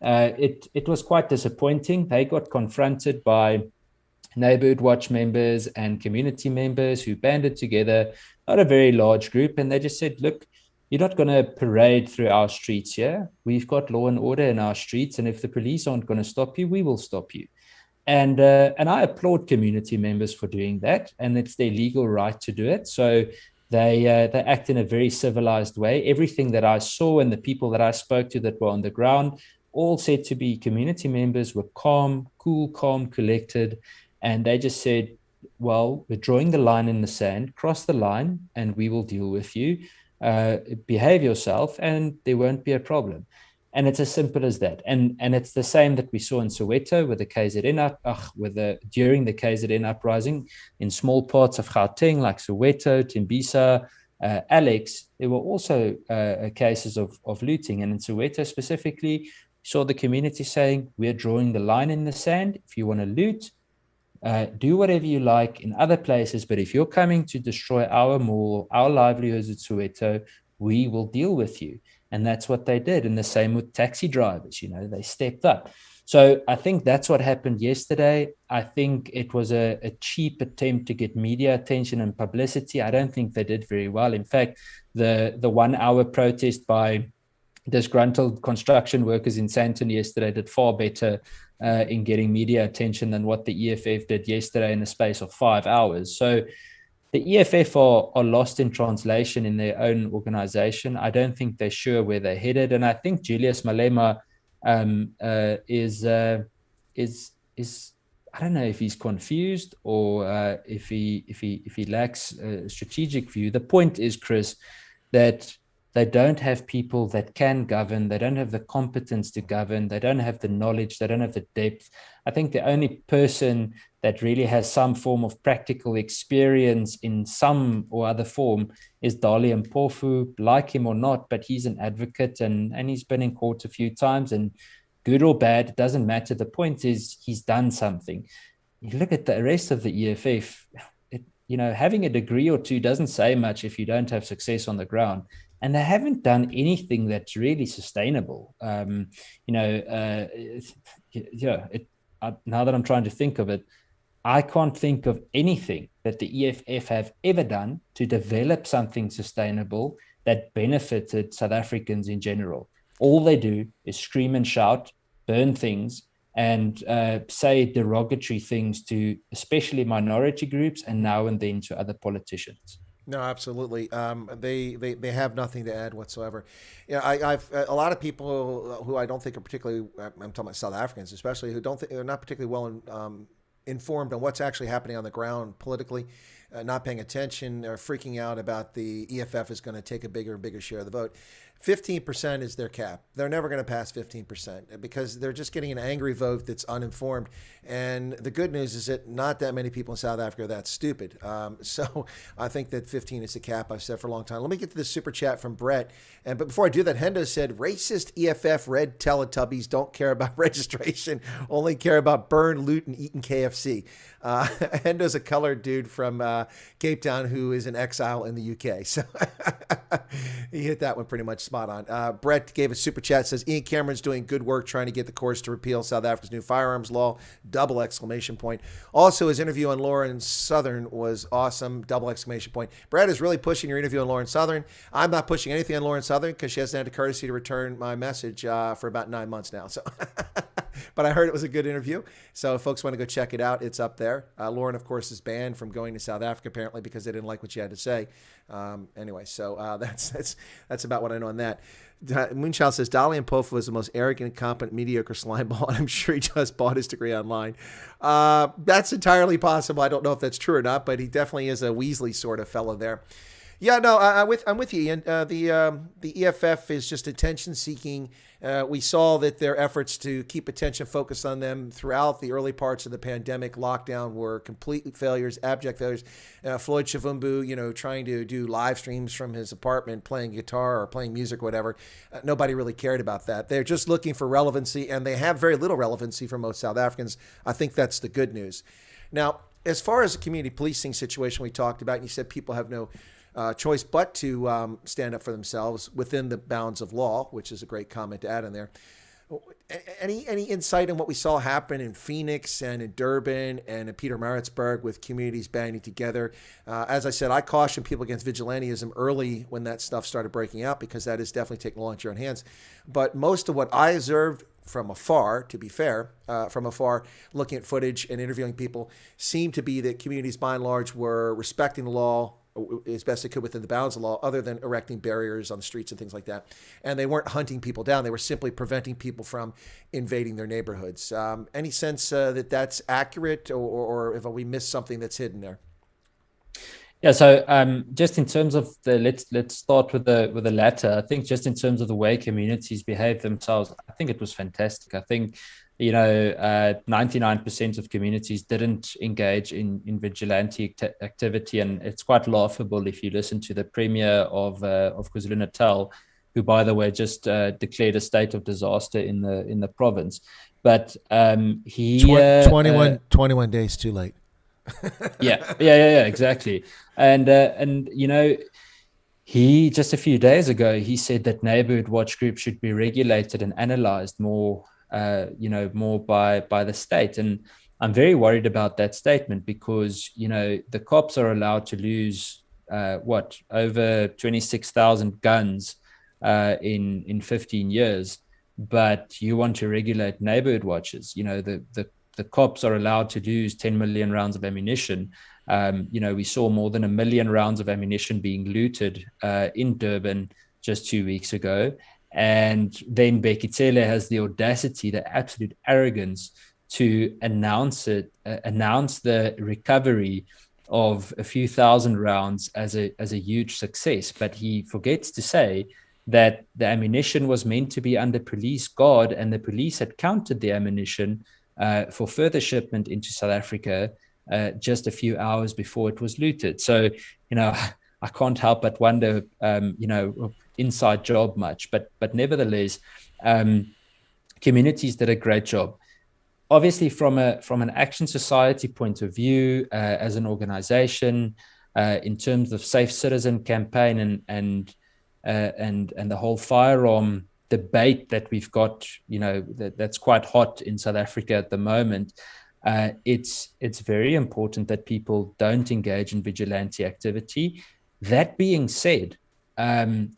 it was quite disappointing. They got confronted by Neighborhood Watch members and community members who banded together, not a very large group, and they just said, look, you're not going to parade through our streets here. We've got law and order in our streets, and if the police aren't going to stop you, we will stop you. And I applaud community members for doing that, and it's their legal right to do it. So they act in a very civilized way. Everything that I saw and the people that I spoke to that were on the ground all said to be community members were calm, collected, and they just said, well, we're drawing the line in the sand, cross the line, and we will deal with you. Behave yourself, and there won't be a problem. And it's as simple as that. And it's the same that we saw in Soweto with the KZN, during the KZN uprising in small parts of Gauteng like Soweto, Tembisa, Alex. There were also cases of looting. And in Soweto specifically, we saw the community saying, we're drawing the line in the sand. If you want to loot, do whatever you like in other places, but if you're coming to destroy our mall, our livelihoods at Soweto, we will deal with you. And that's what they did. And the same with taxi drivers, they stepped up. So I think that's what happened yesterday. I think it was a cheap attempt to get media attention and publicity. I don't think they did very well. In fact, the 1 hour protest by disgruntled construction workers in Sandton yesterday did far better in getting media attention than what the EFF did yesterday in the space of 5 hours. So the EFF are lost in translation in their own organization. I don't think they're sure where they're headed. And I think Julius Malema is I don't know if he's confused or if he lacks a strategic view. The point is, Chris, that they don't have people that can govern. They don't have the competence to govern. They don't have the knowledge. They don't have the depth. I think the only person that really has some form of practical experience in some or other form is Dali Mpofu, like him or not, but he's an advocate and he's been in court a few times, and good or bad, it doesn't matter. The point is he's done something. You look at the rest of the EFF, having a degree or two doesn't say much if you don't have success on the ground. And they haven't done anything that's really sustainable. Now that I'm trying to think of it, I can't think of anything that the EFF have ever done to develop something sustainable that benefited South Africans in general. All they do is scream and shout, burn things, and say derogatory things to especially minority groups and now and then to other politicians. No, absolutely. They have nothing to add whatsoever. I've a lot of people who I don't think are particularly, I'm talking about South Africans especially, who don't think they're not particularly well informed on what's actually happening on the ground politically, not paying attention or freaking out about the EFF is going to take a bigger and bigger share of the vote. 15% is their cap. They're never going to pass 15% because they're just getting an angry vote that's uninformed. And the good news is that not that many people in South Africa are that stupid. So I think that 15 is the cap. I've said for a long time. Let me get to this super chat from Brett. But before I do that, Hendo said, racist EFF red Teletubbies don't care about registration, only care about burn, loot, and eating KFC. Hendo's a colored dude from Cape Town who is in exile in the UK. So he hit that one pretty much spot on. Brett gave a super chat, says, Ian Cameron's doing good work trying to get the courts to repeal South Africa's new firearms law, double exclamation point. Also, his interview on Lauren Southern was awesome, double exclamation point. Brett is really pushing your interview on Lauren Southern. I'm not pushing anything on Lauren Southern because she hasn't had the courtesy to return my message for about 9 months now. So, but I heard it was a good interview. So if folks want to go check it out, it's up there. Lauren, of course, is banned from going to South Africa apparently because they didn't like what she had to say. Anyway, so that's about what I know on that. Moonchild says Dali Mpofu is the most arrogant, incompetent, mediocre slimeball, and I'm sure he just bought his degree online. That's entirely possible. I don't know if that's true or not, but he definitely is a Weasley sort of fellow there. Yeah, no, I'm with you, Ian. The EFF is just attention seeking. We saw that their efforts to keep attention focused on them throughout the early parts of the pandemic lockdown were complete failures, abject failures. Floyd Chavumbu, trying to do live streams from his apartment, playing guitar or playing music or whatever. Nobody really cared about that. They're just looking for relevancy, and they have very little relevancy for most South Africans. I think that's the good news. Now, as far as the community policing situation we talked about, and you said people have no choice but to stand up for themselves within the bounds of law, which is a great comment to add in there. Any insight on what we saw happen in Phoenix and in Durban and in Pietermaritzburg with communities banding together? As I said, I cautioned people against vigilantism early when that stuff started breaking out because that is definitely taking law into your own hands. But most of what I observed from afar, to be fair, looking at footage and interviewing people, seemed to be that communities by and large were respecting the law as best they could within the bounds of law, other than erecting barriers on the streets and things like that. And they weren't hunting people down. They were simply preventing people from invading their neighborhoods. Any sense that that's accurate, or if we missed something that's hidden there? Yeah, so just in terms of let's start with the latter. I think just in terms of the way communities behave themselves, I think it was fantastic. I think 99% of communities didn't engage in vigilante activity, and it's quite laughable if you listen to the premier of KwaZulu-Natal, who, by the way, just declared a state of disaster in the province. But he 21 days too late. yeah, exactly. And he just a few days ago he said that neighborhood watch groups should be regulated and analyzed more by the state. And I'm very worried about that statement because, the cops are allowed to lose, over 26,000 guns in 15 years. But you want to regulate neighborhood watches. The cops are allowed to lose 10 million rounds of ammunition. We saw more than 1 million rounds of ammunition being looted in Durban just 2 weeks ago. And then Bekitele has the audacity, the absolute arrogance to announce the recovery of a few thousand rounds as a huge success. But he forgets to say that the ammunition was meant to be under police guard, and the police had counted the ammunition for further shipment into South Africa just a few hours before it was looted. So, I can't help but wonder, inside job much, but nevertheless, communities did a great job. Obviously, from an Action Society point of view, as an organization, in terms of Safe Citizen campaign and the whole firearm debate that we've got, that's quite hot in South Africa at the moment. It's very important that people don't engage in vigilante activity. That being said,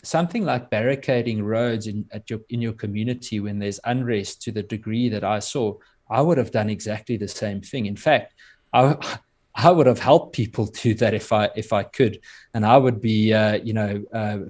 something like barricading roads in your community when there's unrest to the degree that I saw, I would have done exactly the same thing. In fact, I would have helped people do that if I could, and I would be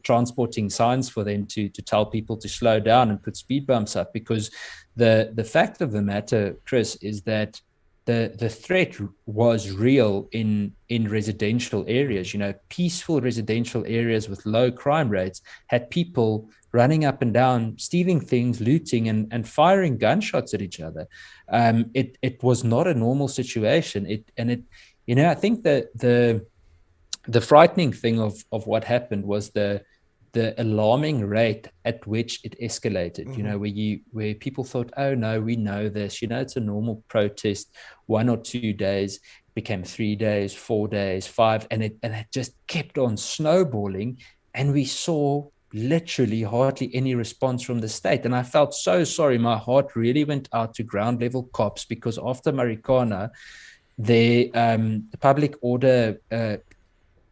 transporting signs for them to tell people to slow down and put speed bumps up, because the fact of the matter, Chris, is that the threat was real in residential areas. Peaceful residential areas with low crime rates had people running up and down, stealing things, looting, and firing gunshots at each other. It was not a normal situation. I think that the frightening thing of what happened was the alarming rate at which it escalated. Where people thought, oh no, we know this, it's a normal protest, 1 or 2 days. became 3 days, 4 days, 5, and it just kept on snowballing. And we saw literally hardly any response from the state. And I felt so sorry. My heart really went out to ground level cops, because after Marikana, the public order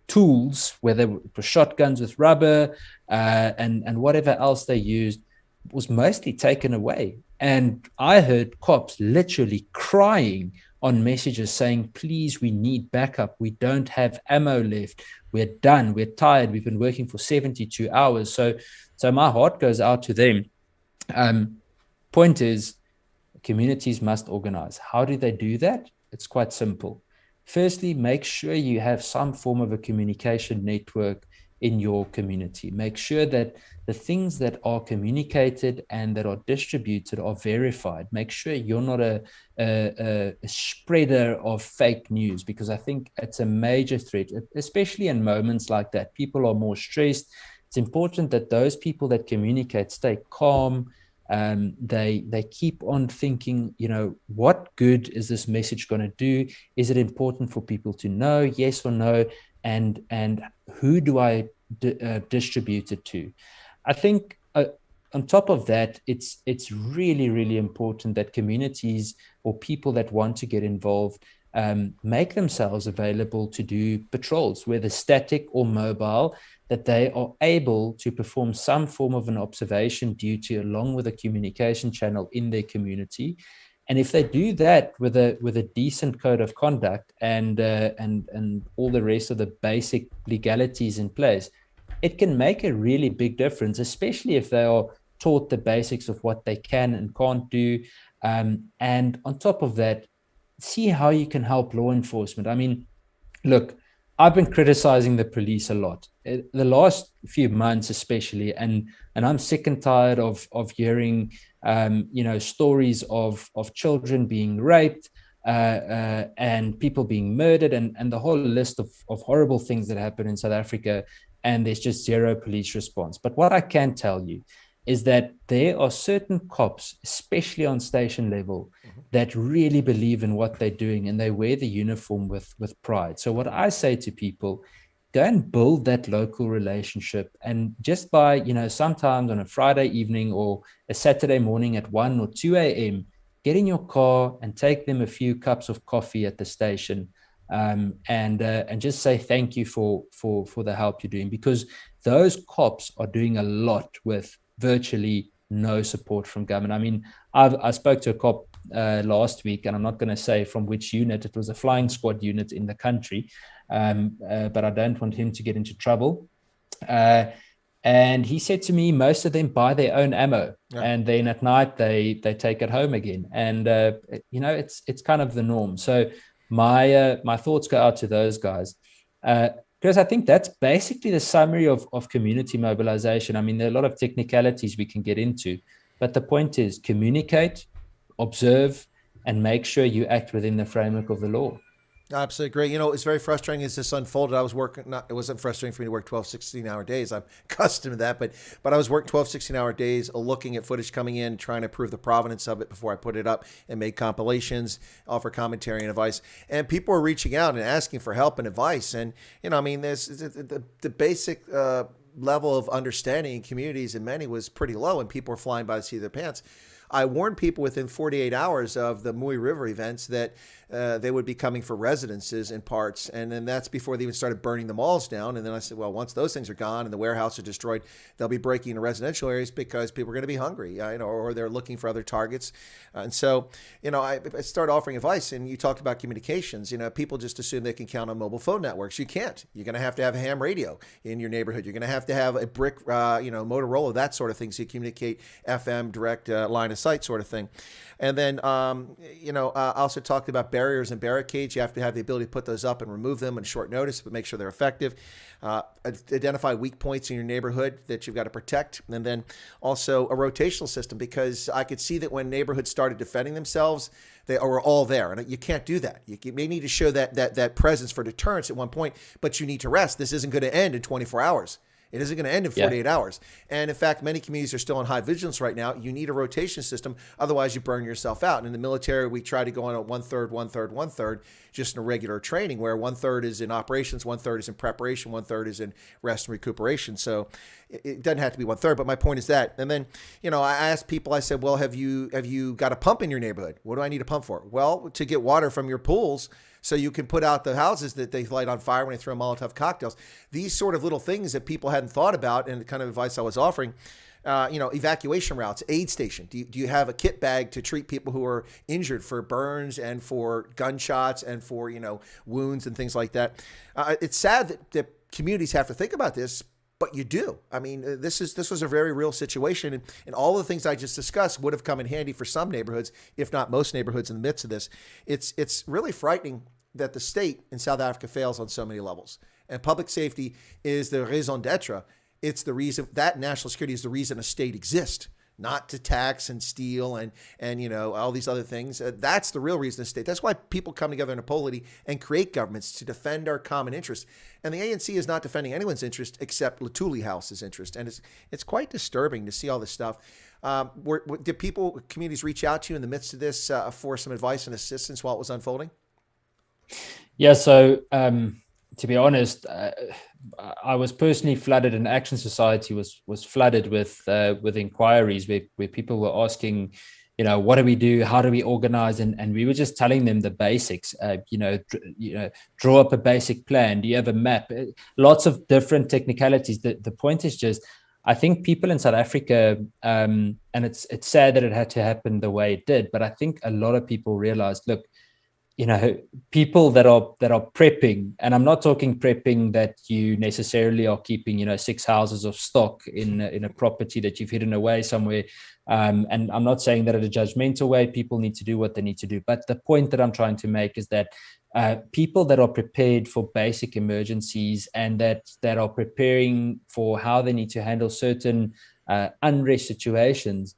tools, whether it was shotguns with rubber and whatever else they used, was mostly taken away. And I heard cops literally crying on messages saying, please, we need backup. We don't have ammo left. We're done. We're tired. We've been working for 72 hours. So my heart goes out to them. Point is, communities must organize. How do they do that? It's quite simple. Firstly, make sure you have some form of a communication network in your community. Make sure that the things that are communicated and that are distributed are verified. Make sure you're not a spreader of fake news, because I think it's a major threat, especially in moments like that. People are more stressed. It's important that those people that communicate stay calm. They keep on thinking, what good is this message going to do? Is it important for people to know, yes or no? And who do I distribute it to? I think on top of that, it's really, really important that communities or people that want to get involved make themselves available to do patrols, whether static or mobile, that they are able to perform some form of an observation duty along with a communication channel in their community. And if they do that with a decent code of conduct and all the rest of the basic legalities in place, it can make a really big difference, especially if they are taught the basics of what they can and can't do. And on top of that, see how you can help law enforcement. I mean, look, I've been criticizing the police a lot the last few months, especially, and I'm sick and tired of hearing stories of children being raped and people being murdered and the whole list of horrible things that happen in South Africa, and there's just zero police response. But what I can tell you is that there are certain cops, especially on station level, that really believe in what they're doing, and they wear the uniform with pride. So what I say to people, go and build that local relationship. And just by, sometimes on a Friday evening or a Saturday morning at 1 or 2 a.m., get in your car and take them a few cups of coffee at the station, and just say thank you for the help you're doing, because those cops are doing a lot with virtually no support from government. I mean, I spoke to a cop last week, and I'm not going to say from which unit. It was a flying squad unit in the country, but I don't want him to get into trouble. And he said to me, most of them buy their own ammo, and then at night they take it home again. And it's kind of the norm. So my thoughts go out to those guys. Because I think that's basically the summary of community mobilization. I mean, there are a lot of technicalities we can get into, but the point is communicate, observe, and make sure you act within the framework of the law. Absolutely great. It's very frustrating as this unfolded. I was working, it wasn't frustrating for me to work 12, 16-hour days. I'm accustomed to that, but I was working 12, 16-hour days, looking at footage coming in, trying to prove the provenance of it before I put it up, and make compilations, offer commentary and advice. And people were reaching out and asking for help and advice. And, there's the basic level of understanding in communities in many was pretty low, and people were flying by the seat of their pants. I warned people within 48 hours of the Mui River events that they would be coming for residences in parts. And then that's before they even started burning the malls down. And then I said, well, once those things are gone and the warehouses are destroyed, they'll be breaking into residential areas because people are going to be hungry, or they're looking for other targets. And so, I started offering advice, and you talked about communications. People just assume they can count on mobile phone networks. You can't. You're going to have a ham radio in your neighborhood. You're going to have a brick, Motorola, that sort of thing. So you communicate FM, direct line of sight sort of thing. And then, I also talked about barriers and barricades. You have to have the ability to put those up and remove them on short notice, but make sure they're effective. Identify weak points in your neighborhood that you've got to protect. And then also a rotational system, because I could see that when neighborhoods started defending themselves, they were all there. And you can't do that. You may need to show that presence for deterrence at one point, but you need to rest. This isn't going to end in 24 hours. It isn't going to end in 48 hours. And in fact, many communities are still on high vigilance right now. You need a rotation system. Otherwise, you burn yourself out. And in the military, we try to go on a 1/3, 1/3, 1/3, just in a regular training where 1/3 is in operations, 1/3 is in preparation, 1/3 is in rest and recuperation. So it doesn't have to be 1/3, but my point is that. And then, I asked people, I said, well, have you got a pump in your neighborhood? What do I need a pump for? Well, to get water from your pools so you can put out the houses that they light on fire when they throw Molotov cocktails. These sort of little things that people hadn't thought about, and the kind of advice I was offering. Evacuation routes, aid station. Do you have a kit bag to treat people who are injured for burns and for gunshots and for, wounds and things like that? It's sad that communities have to think about this, but you do. I mean, this was a very real situation, and all the things I just discussed would have come in handy for some neighborhoods, if not most neighborhoods in the midst of this. It's really frightening that the state in South Africa fails on so many levels, and public safety is the raison d'etre. It's the reason that national security is the reason a state exists, not to tax and steal and all these other things. That's the real reason a state. That's why people come together in a polity and create governments to defend our common interests. And the ANC is not defending anyone's interest except Luthuli House's interest. And it's quite disturbing to see all this stuff. Did communities reach out to you in the midst of this for some advice and assistance while it was unfolding? Yeah. So to be honest, I was personally flooded, and Action Society was flooded with inquiries where people were asking, what do we do? How do we organize? And we were just telling them the basics. Draw up a basic plan. Do you have a map? Lots of different technicalities. The point is just, I think people in South Africa, and it's sad that it had to happen the way it did, but I think a lot of people realized, look, people that are prepping, and I'm not talking prepping that you necessarily are keeping, 6 houses of stock in a property that you've hidden away somewhere. And I'm not saying that in a judgmental way. People need to do what they need to do. But the point that I'm trying to make is that people that are prepared for basic emergencies and that are preparing for how they need to handle certain unrest situations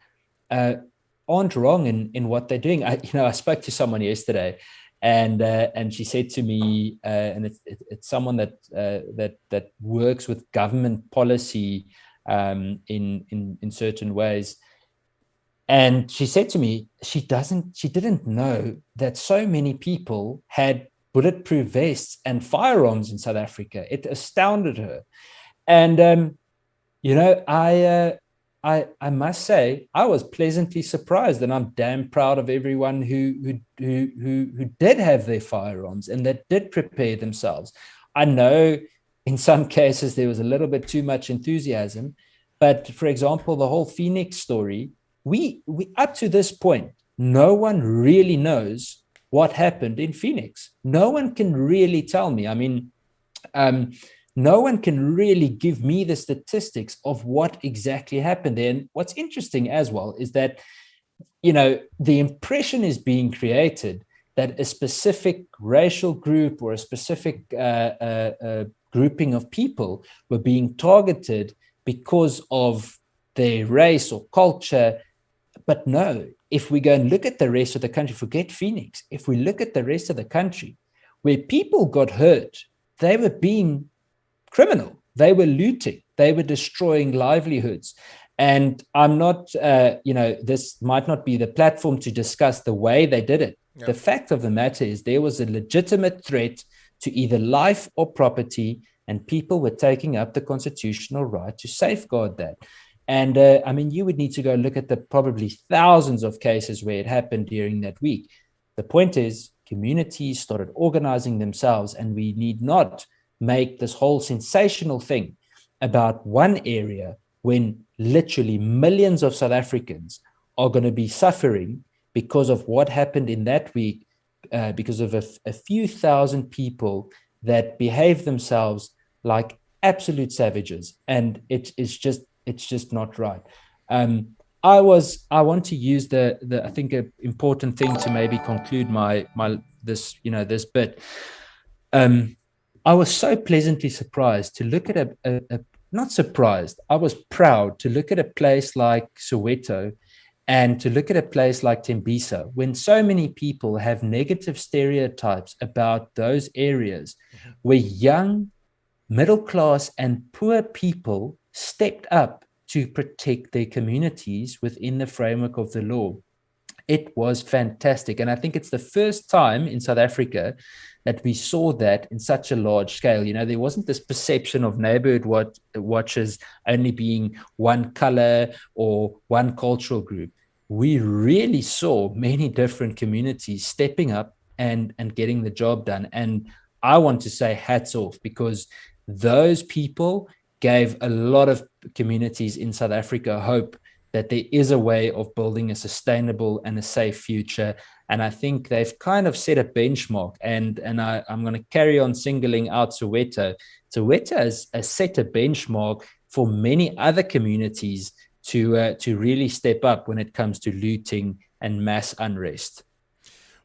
aren't wrong in what they're doing. I spoke to someone yesterday, and she said to me, and it's someone that works with government policy in certain ways. And she said to me, she didn't know that so many people had bulletproof vests and firearms in South Africa. It astounded her. And, I must say, I was pleasantly surprised, and I'm damn proud of everyone who did have their firearms and that did prepare themselves. I know in some cases there was a little bit too much enthusiasm, but for example, the whole Phoenix story, we up to this point, no one really knows what happened in Phoenix. No one can really tell me. I mean, no one can really give me the statistics of what exactly happened there. And what's interesting as well is that, the impression is being created that a specific racial group or a specific grouping of people were being targeted because of their race or culture. But no, if we go and look at the rest of the country, forget Phoenix, if we look at the rest of the country, where people got hurt, they were being criminal. They were looting. They were destroying livelihoods. And I'm not, this might not be the platform to discuss the way they did it. Yeah. The fact of the matter is there was a legitimate threat to either life or property, and people were taking up the constitutional right to safeguard that. And you would need to go look at the probably thousands of cases where it happened during that week. The point is, communities started organizing themselves, and we need not make this whole sensational thing about one area when literally millions of South Africans are going to be suffering because of what happened in that week, because of a few thousand people that behave themselves like absolute savages. And it's just not right. I want to use the I think an important thing to maybe conclude this bit. I was so pleasantly surprised to look at not surprised, I was proud to look at a place like Soweto and to look at a place like Tembisa, when so many people have negative stereotypes about those areas where young middle class and poor people stepped up to protect their communities within the framework of the law. It was fantastic. And I think it's the first time in South Africa that we saw that in such a large scale. There wasn't this perception of neighborhood watches only being one color or one cultural group. We really saw many different communities stepping up and getting the job done. And I want to say hats off, because those people gave a lot of communities in South Africa hope that there is a way of building a sustainable and a safe future. And I think they've kind of set a benchmark. And I'm going to carry on singling out Soweto. Soweto has set a benchmark for many other communities to really step up when it comes to looting and mass unrest.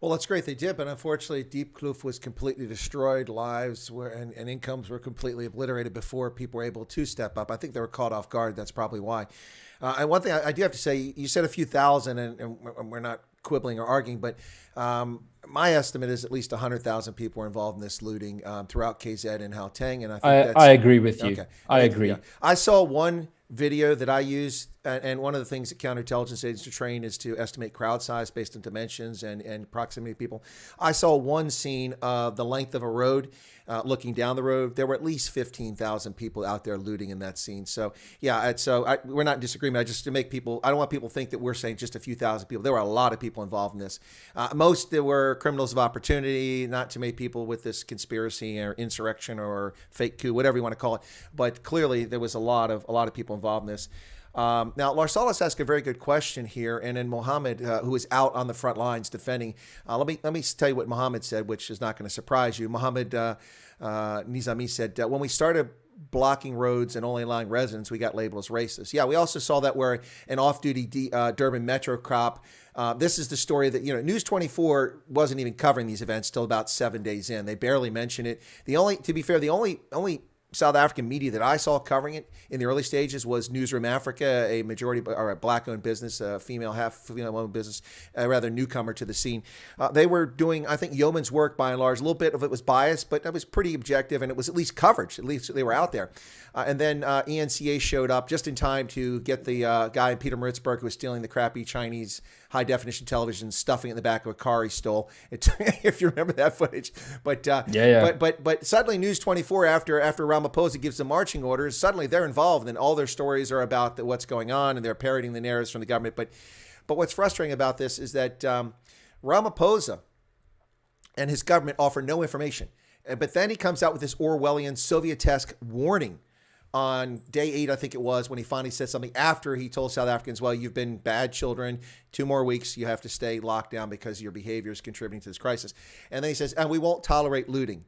Well, that's great they did, but unfortunately, Deep Kloof was completely destroyed. Lives were and incomes were completely obliterated before people were able to step up. I think they were caught off guard. That's probably why. And one thing I do have to say, you said a few thousand, and we're not quibbling or arguing, but my estimate is at least 100,000 people were involved in this looting throughout KZN and Gauteng, and I agree with you. Okay. I agree. Yeah. I saw one video that I used, and one of the things that counterintelligence agents are trained is to estimate crowd size based on dimensions and proximity of people. I saw one scene of the length of a road, looking down the road. There were at least 15,000 people out there looting in that scene. So yeah, we're not in disagreement. I don't want people to think that we're saying just a few thousand people. There were a lot of people involved in this. Most there were criminals of opportunity, not too many people with this conspiracy or insurrection or fake coup, whatever you want to call it. But clearly there was a lot of people involved in this. Now, Larsalis asked a very good question here, and then Mohammed, who is out on the front lines defending, let me tell you what Mohammed said, which is not going to surprise you. Mohammed Nizami said, when we started blocking roads and only allowing residents, we got labeled as racist. Yeah, we also saw that where an off-duty Durban Metro cop. This is the story that, News 24 wasn't even covering these events till about 7 days in. They barely mentioned it. The only South African media that I saw covering it in the early stages was Newsroom Africa, a majority or a black-owned business, a female-owned business, rather newcomer to the scene. They were doing, I think, yeoman's work by and large. A little bit of it was biased, but that was pretty objective, and it was at least coverage. At least they were out there. And then ENCA showed up just in time to get the guy in Peter Maritzburg who was stealing the crappy Chinese high-definition television, stuffing it in the back of a car he stole. If you remember that footage. But But suddenly News 24, after Ramaphosa gives the marching orders, suddenly they're involved, and all their stories are about what's going on, and they're parroting the narratives from the government. But what's frustrating about this is that Ramaphosa and his government offer no information. But then he comes out with this Orwellian, Soviet-esque warning on day 8, I think it was, when he finally said something after he told South Africans, well, you've been bad children, 2 more weeks, you have to stay locked down because your behavior is contributing to this crisis. And then he says, and we won't tolerate looting,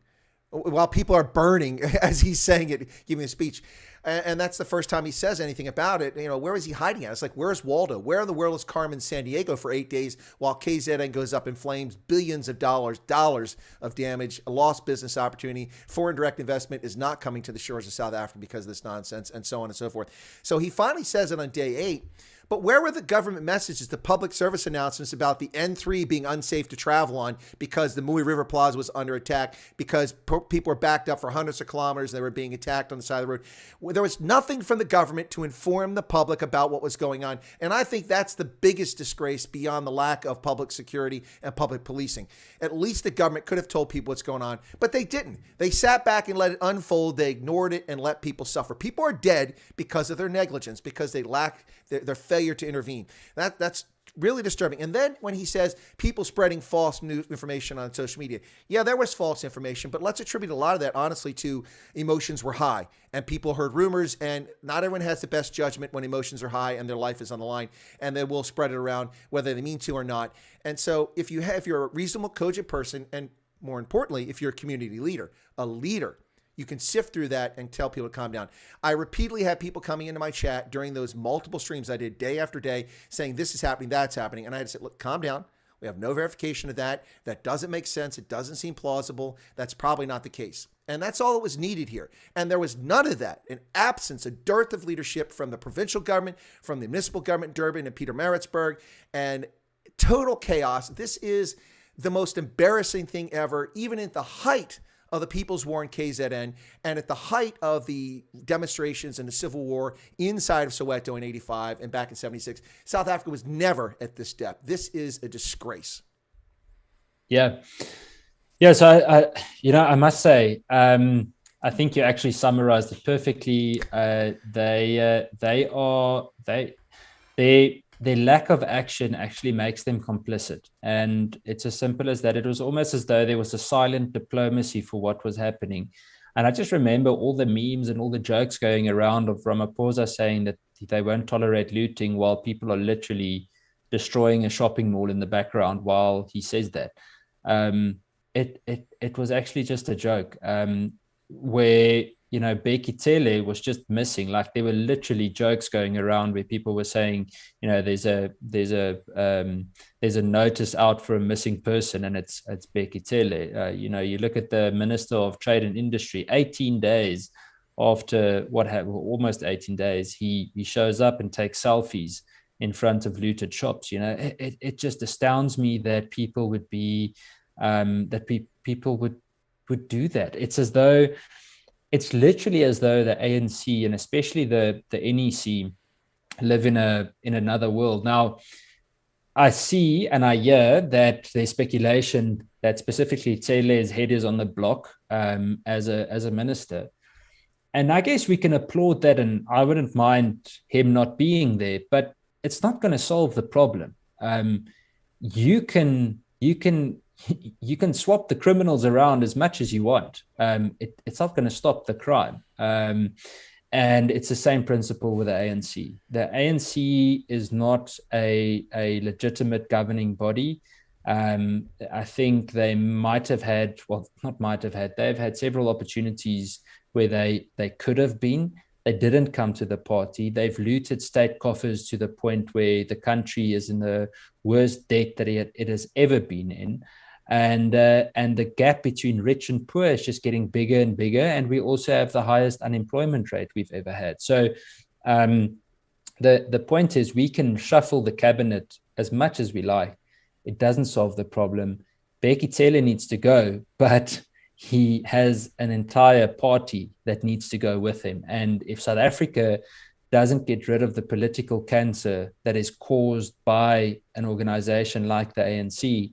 while people are burning as he's saying it, giving a speech. And that's the first time he says anything about it. Where is he hiding at? It's like, where's Waldo? Where in the world is Carmen Sandiego for 8 days while KZN goes up in flames, billions of dollars of damage, a lost business opportunity, foreign direct investment is not coming to the shores of South Africa because of this nonsense, and so on and so forth. So he finally says it on day 8. But where were the government messages, the public service announcements about the N3 being unsafe to travel on because the Mui River Plaza was under attack, because people were backed up for hundreds of kilometers, they were being attacked on the side of the road? There was nothing from the government to inform the public about what was going on. And I think that's the biggest disgrace beyond the lack of public security and public policing. At least the government could have told people what's going on, but they didn't. They sat back and let it unfold. They ignored it and let people suffer. People are dead because of their negligence, because they lack their failure to intervene. That's really disturbing. And then when he says people spreading false news information on social media, yeah, there was false information, but let's attribute a lot of that, honestly, to emotions were high and people heard rumors, and not everyone has the best judgment when emotions are high and their life is on the line, and they will spread it around whether they mean to or not. And so if you're a reasonable, cogent person, and more importantly, if you're a community leader, you can sift through that and tell people to calm down. I repeatedly had people coming into my chat during those multiple streams I did day after day saying this is happening, that's happening. And I had to say, look, calm down. We have no verification of that. That doesn't make sense. It doesn't seem plausible. That's probably not the case. And that's all that was needed here. And there was none of that, an absence, a dearth of leadership from the provincial government, from the municipal government in Durban and Peter Maritzburg, and total chaos. This is the most embarrassing thing ever, even at the height of the People's War in KZN, and at the height of the demonstrations and the civil war inside of Soweto in 85 and back in 76, South Africa was never at this depth. This is a disgrace. Yeah. Yeah. So I must say, I think you actually summarized it perfectly. Their lack of action actually makes them complicit. And it's as simple as that. It was almost as though there was a silent diplomacy for what was happening. And I just remember all the memes and all the jokes going around of Ramaphosa saying that they won't tolerate looting while people are literally destroying a shopping mall in the background while he says that. It was actually just a joke, where Bheki Cele was just missing. Like, there were literally jokes going around where people were saying, there's a notice out for a missing person, and it's Bheki Cele. You look at the Minister of Trade and Industry, 18 days after what happened, almost 18 days, he shows up and takes selfies in front of looted shops. It just astounds me that people would be people would do that. It's literally as though the ANC and especially the NEC live in another world. Now, I see and I hear that there's speculation that specifically Cele's head is on the block as a minister. And I guess we can applaud that, and I wouldn't mind him not being there, but it's not going to solve the problem. You can swap the criminals around as much as you want. It's not going to stop the crime. And it's the same principle with the ANC. The ANC is not a legitimate governing body. I think they they've had several opportunities where they could have been. They didn't come to the party. They've looted state coffers to the point where the country is in the worst debt that it has ever been in. And the gap between rich and poor is just getting bigger and bigger. And we also have the highest unemployment rate we've ever had. So the point is, we can shuffle the cabinet as much as we like. It doesn't solve the problem. Bheki Cele needs to go, but he has an entire party that needs to go with him. And if South Africa doesn't get rid of the political cancer that is caused by an organization like the ANC,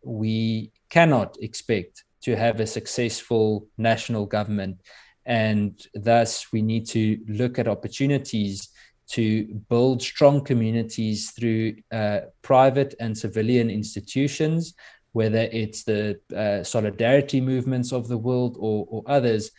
we cannot expect to have a successful national government. And thus, we need to look at opportunities to build strong communities through private and civilian institutions, whether it's the solidarity movements of the world or others.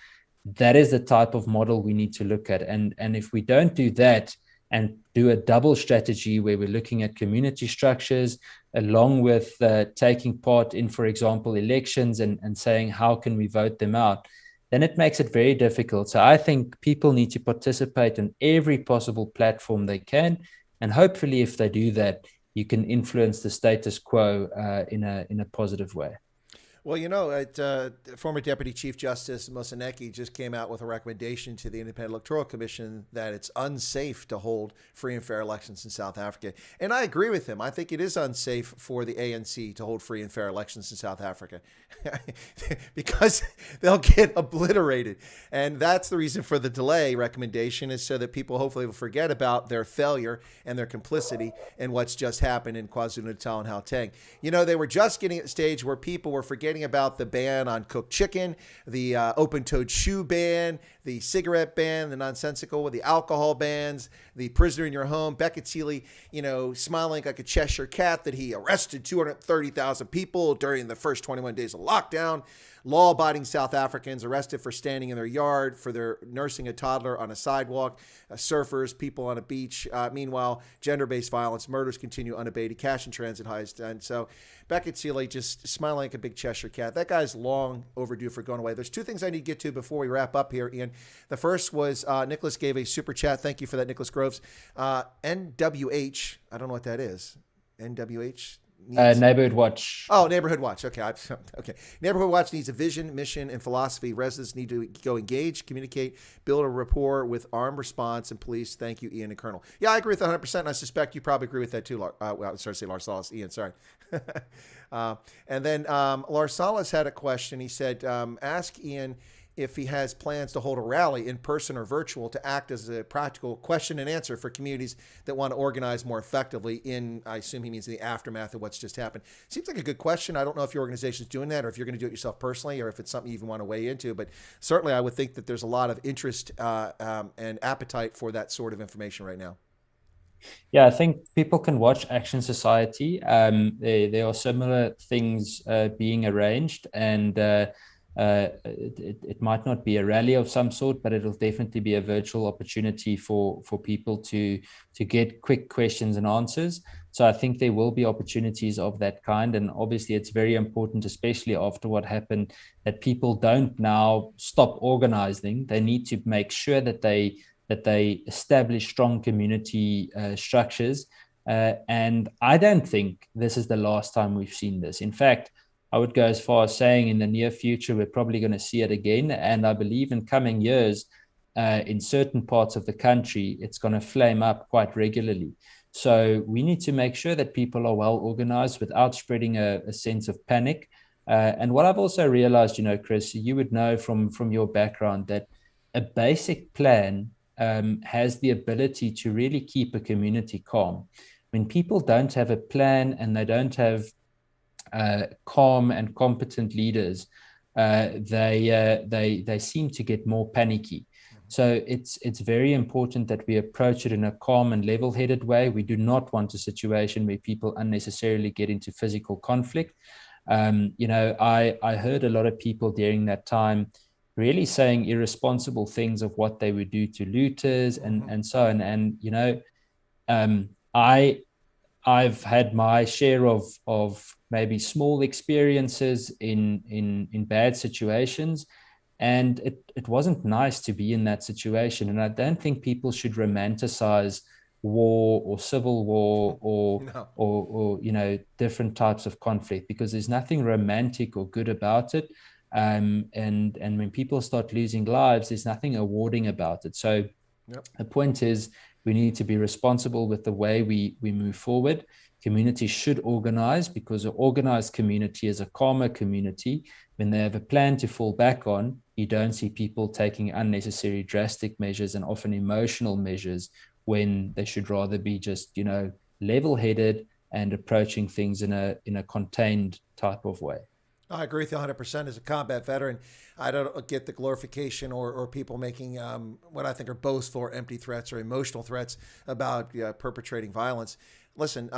That is the type of model we need to look at. And if we don't do that and do a double strategy where we're looking at community structures along with taking part in, for example, elections and saying, how can we vote them out, then it makes it very difficult. So I think people need to participate in every possible platform they can. And hopefully, if they do that, you can influence the status quo in a positive way. Well, former Deputy Chief Justice Moseneke just came out with a recommendation to the Independent Electoral Commission that it's unsafe to hold free and fair elections in South Africa. And I agree with him. I think it is unsafe for the ANC to hold free and fair elections in South Africa because they'll get obliterated. And that's the reason for the delay recommendation, is so that people hopefully will forget about their failure and their complicity in what's just happened in KwaZulu-Natal and Gauteng. They were just getting at the stage where people were forgetting about the ban on cooked chicken, the open-toed shoe ban, the cigarette ban, the nonsensical with the alcohol bans, the prisoner in your home. Bheki Cele, smiling like a Cheshire cat that he arrested 230,000 people during the first 21 days of lockdown. Law-abiding South Africans arrested for standing in their yard, for their nursing a toddler on a sidewalk, surfers, people on a beach. Meanwhile, gender-based violence, murders continue unabated, cash and transit highs. And so Bheki Cele just smiling like a big Cheshire cat. That guy's long overdue for going away. There's two things I need to get to before we wrap up here, Ian. The first was Nicholas gave a super chat. Thank you for that, Nicholas Groves. NWH, I don't know what that is. NWH? needs Neighborhood Watch. Oh, Neighborhood Watch. Okay. Okay. Neighborhood Watch needs a vision, mission, and philosophy. Residents need to go engage, communicate, build a rapport with armed response and police. Thank you, Ian and Colonel. Yeah, I agree with 100%. And I suspect you probably agree with that too. I was sorry to say Lars Salas. Ian, sorry. And then Lars Salas had a question. He said, ask Ian if he has plans to hold a rally in person or virtual to act as a practical question and answer for communities that want to organize more effectively in, I assume he means the aftermath of what's just happened. Seems like a good question. I don't know if your organization is doing that or if you're going to do it yourself personally or if it's something you even want to weigh into, but certainly I would think that there's a lot of interest and appetite for that sort of information right now. Yeah, I think people can watch Action Society. There are similar things being arranged, and it might not be a rally of some sort, but it'll definitely be a virtual opportunity for people to get quick questions and answers. So I think there will be opportunities of that kind. And obviously it's very important, especially after what happened, that people don't now stop organizing. They need to make sure that they establish strong community structures. And I don't think this is the last time we've seen this. In fact, I would go as far as saying in the near future, we're probably going to see it again. And I believe in coming years, in certain parts of the country, it's going to flame up quite regularly. So we need to make sure that people are well organized without spreading a sense of panic. And what I've also realized, Chris, you would know from your background that a basic plan has the ability to really keep a community calm. When people don't have a plan and they don't have calm and competent leaders, they seem to get more panicky. So it's very important that we approach it in a calm and level-headed way. We do not want a situation where people unnecessarily get into physical conflict. I heard a lot of people during that time really saying irresponsible things of what they would do to looters and so on. And, I've had my share of maybe small experiences in bad situations, and it wasn't nice to be in that situation. And I don't think people should romanticize war or civil war or different types of conflict, because there's nothing romantic or good about it. And when people start losing lives, there's nothing rewarding about it. So the point is, we need to be responsible with the way we move forward. Communities should organize, because an organized community is a calmer community. When they have a plan to fall back on, you don't see people taking unnecessary drastic measures and often emotional measures when they should rather be just, level-headed and approaching things in a contained type of way. I agree with you 100%. As a combat veteran, I don't get the glorification or people making what I think are boastful or empty threats or emotional threats about perpetrating violence. Listen,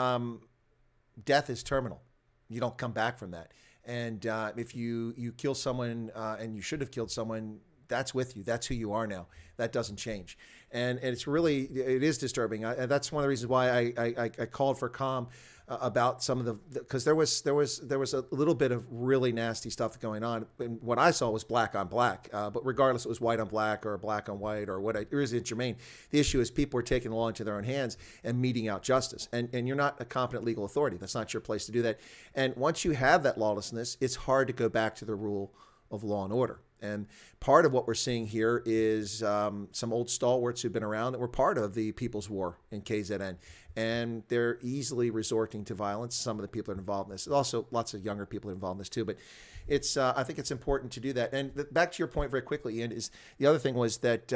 death is terminal. You don't come back from that. And if you kill someone and you should have killed someone, that's with you. That's who you are now. That doesn't change. And it is disturbing. And that's one of the reasons why I called for calm about some of because there was a little bit of really nasty stuff going on. And what I saw was black on black, but regardless, it was white on black or black on white or what. It isn't germane. The issue is people are taking the law into their own hands and meting out justice. And you're not a competent legal authority. That's not your place to do that. And once you have that lawlessness, it's hard to go back to the rule of law and order. And part of what we're seeing here is some old stalwarts who've been around that were part of the People's War in KZN. And they're easily resorting to violence. Some of the people are involved in this. Also, lots of younger people are involved in this too. But it's I think it's important to do that. And back to your point very quickly, Ian, is the other thing was that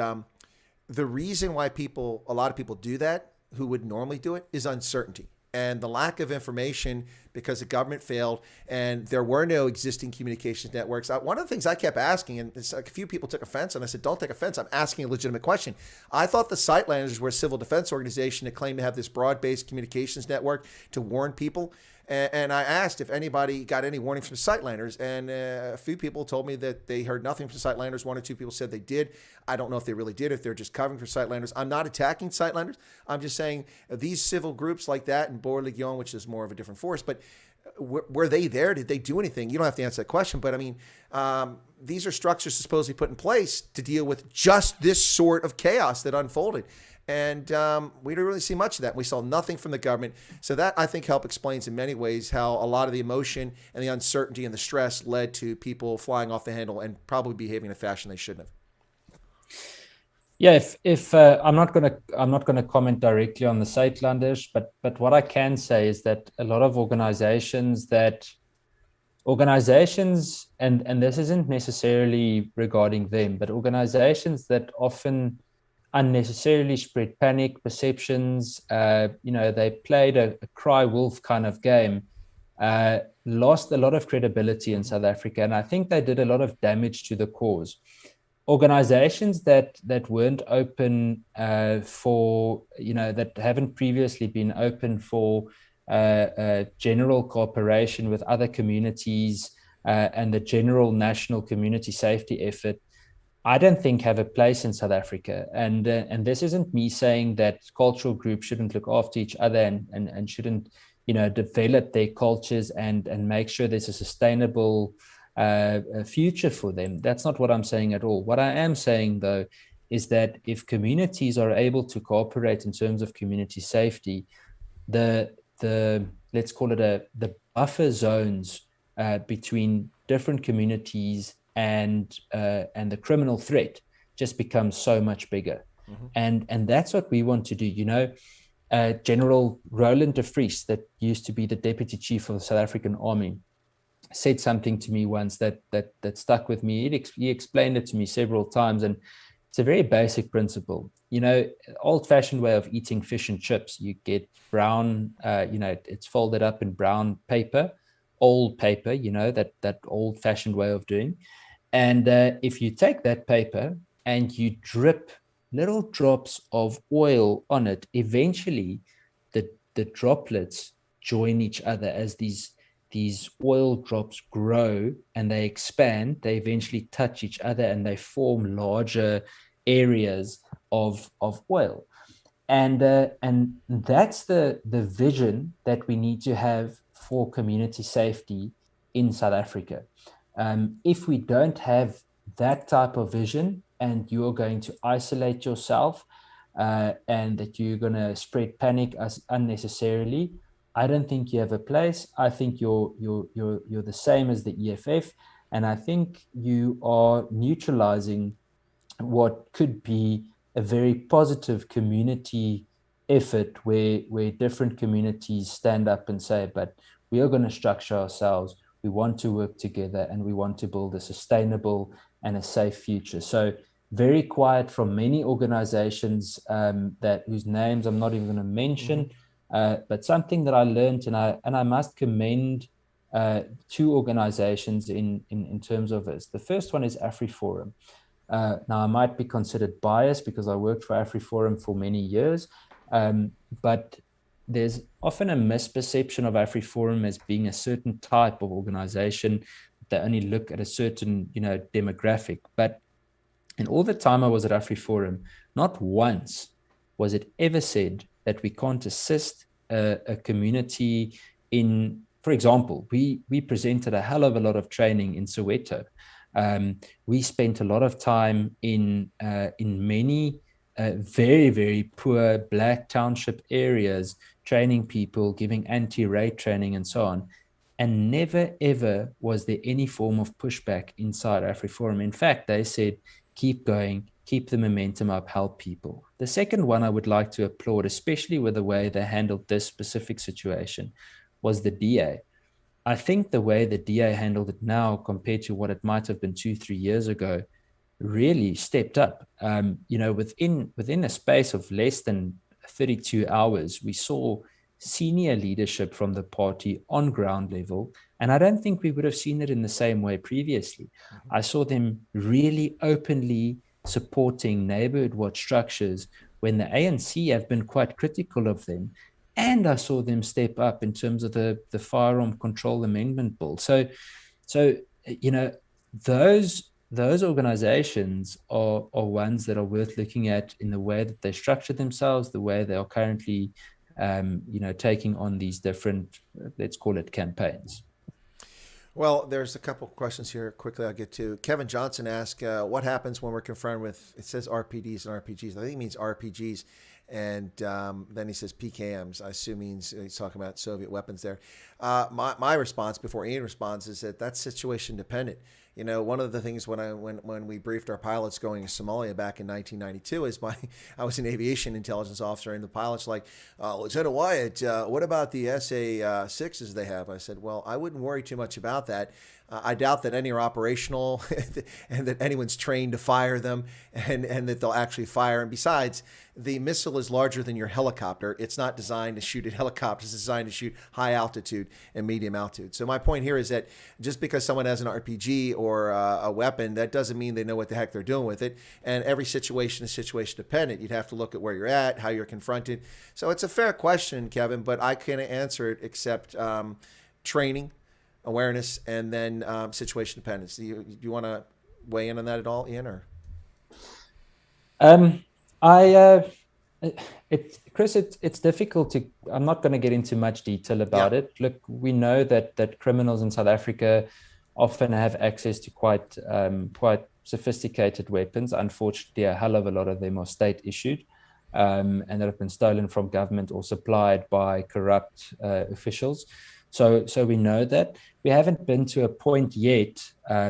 the reason why a lot of people do that who would normally do it is uncertainty. And the lack of information because the government failed and there were no existing communications networks. One of the things I kept asking, and it's like a few people took offense, and I said, don't take offense. I'm asking a legitimate question. I thought the Sightlanders were a civil defense organization that claimed to have this broad-based communications network to warn people. And I asked if anybody got any warning from Sightlanders, and a few people told me that they heard nothing from Sightlanders. One or two people said they did. I don't know if they really did, if they're just covering for Sightlanders. I'm not attacking Sightlanders. I'm just saying these civil groups like that and Boer Legion, which is more of a different force, but were they there? Did they do anything? You don't have to answer that question, but I mean, these are structures supposedly put in place to deal with just this sort of chaos that unfolded. And we didn't really see much of that. We saw nothing from the government. So that, I think, explains in many ways how a lot of the emotion and the uncertainty and the stress led to people flying off the handle and probably behaving in a fashion they shouldn't have. Yeah, if I'm not gonna comment directly on the Saitlanders, but what I can say is that a lot of organizations, and this isn't necessarily regarding them, but organizations that often unnecessarily spread panic perceptions, they played a cry wolf kind of game, lost a lot of credibility in South Africa, and I think they did a lot of damage to the cause. Organizations that weren't open that haven't previously been open for general cooperation with other communities and the general national community safety effort, I don't think have a place in South Africa. And this isn't me saying that cultural groups shouldn't look after each other and shouldn't develop their cultures and make sure there's a sustainable a future for them. That's not what I'm saying at all. What I am saying, though, is that if communities are able to cooperate in terms of community safety, the let's call it the buffer zones between different communities and the criminal threat just becomes so much bigger. And that's what we want to do. General Roland de Vries, that used to be the deputy chief of the South African Army, said something to me once that stuck with me. He explained it to me several times, and it's a very basic principle. Old-fashioned way of eating fish and chips. You get brown, it's folded up in brown paper, old paper, that old-fashioned way of doing. And if you take that paper and you drip little drops of oil on it, eventually the droplets join each other as these oil drops grow and they expand. They eventually touch each other and they form larger areas of oil. And that's the vision that we need to have for community safety in South Africa. If we don't have that type of vision and you're going to isolate yourself and that you're going to spread panic unnecessarily, I don't think you have a place. I think you're the same as the EFF, and I think you are neutralizing what could be a very positive community effort where different communities stand up and say, but we are going to structure ourselves. We want to work together and we want to build a sustainable and a safe future. So very quiet from many organizations whose names I'm not even going to mention. But something that I learned, and I must commend two organizations in terms of this. The first one is AfriForum. Now, I might be considered biased because I worked for AfriForum for many years, but there's often a misperception of AfriForum as being a certain type of organization that only look at a certain demographic. But in all the time I was at AfriForum, not once was it ever said that we can't assist a community in, for example, we presented a hell of a lot of training in Soweto. We spent a lot of time in many very, very poor Black township areas, training people, giving anti-rape training and so on. And never, ever was there any form of pushback inside AfriForum. In fact, they said, keep going, keep the momentum up, help people. The second one I would like to applaud, especially with the way they handled this specific situation, was the DA. I think the way the DA handled it now compared to what it might have been 2-3 years ago really stepped up. Within a space of less than 32 hours, we saw senior leadership from the party on ground level, and I don't think we would have seen it in the same way previously. I saw them really openly supporting neighborhood watch structures when the ANC have been quite critical of them. And I saw them step up in terms of the firearm control amendment bill. So those organizations are ones that are worth looking at in the way that they structure themselves, the way they are currently, taking on these different, let's call it, campaigns. Well, there's a couple of questions here quickly I'll get to. Kevin Johnson asked, what happens when we're confronted with, it says RPDs and RPGs. I think it means RPGs. And then he says PKMs. I assume he's talking about Soviet weapons there. My response before Ian responds is that that's situation dependent. You know, one of the things when we briefed our pilots going to Somalia back in 1992 is I was an aviation intelligence officer, and the pilot's like, Lieutenant Wyatt, what about the SA-6s they have? I said, well, I wouldn't worry too much about that. I doubt that any are operational and that anyone's trained to fire them and that they'll actually fire. And besides, the missile is larger than your helicopter. It's not designed to shoot at helicopters. It's designed to shoot high altitude and medium altitude. So my point here is that just because someone has an RPG or a weapon, that doesn't mean they know what the heck they're doing with it. And every situation is situation dependent. You'd have to look at where you're at, how you're confronted. So it's a fair question, Kevin, but I can't answer it except training, awareness, and then situation dependence. Do you want to weigh in on that at all, Ian? Or Chris, it's difficult to. I'm not going to get into much detail about it. Look, we know that criminals in South Africa often have access to quite sophisticated weapons. Unfortunately, a hell of a lot of them are state issued, and that have been stolen from government or supplied by corrupt officials. So we know that. We haven't been to a point yet,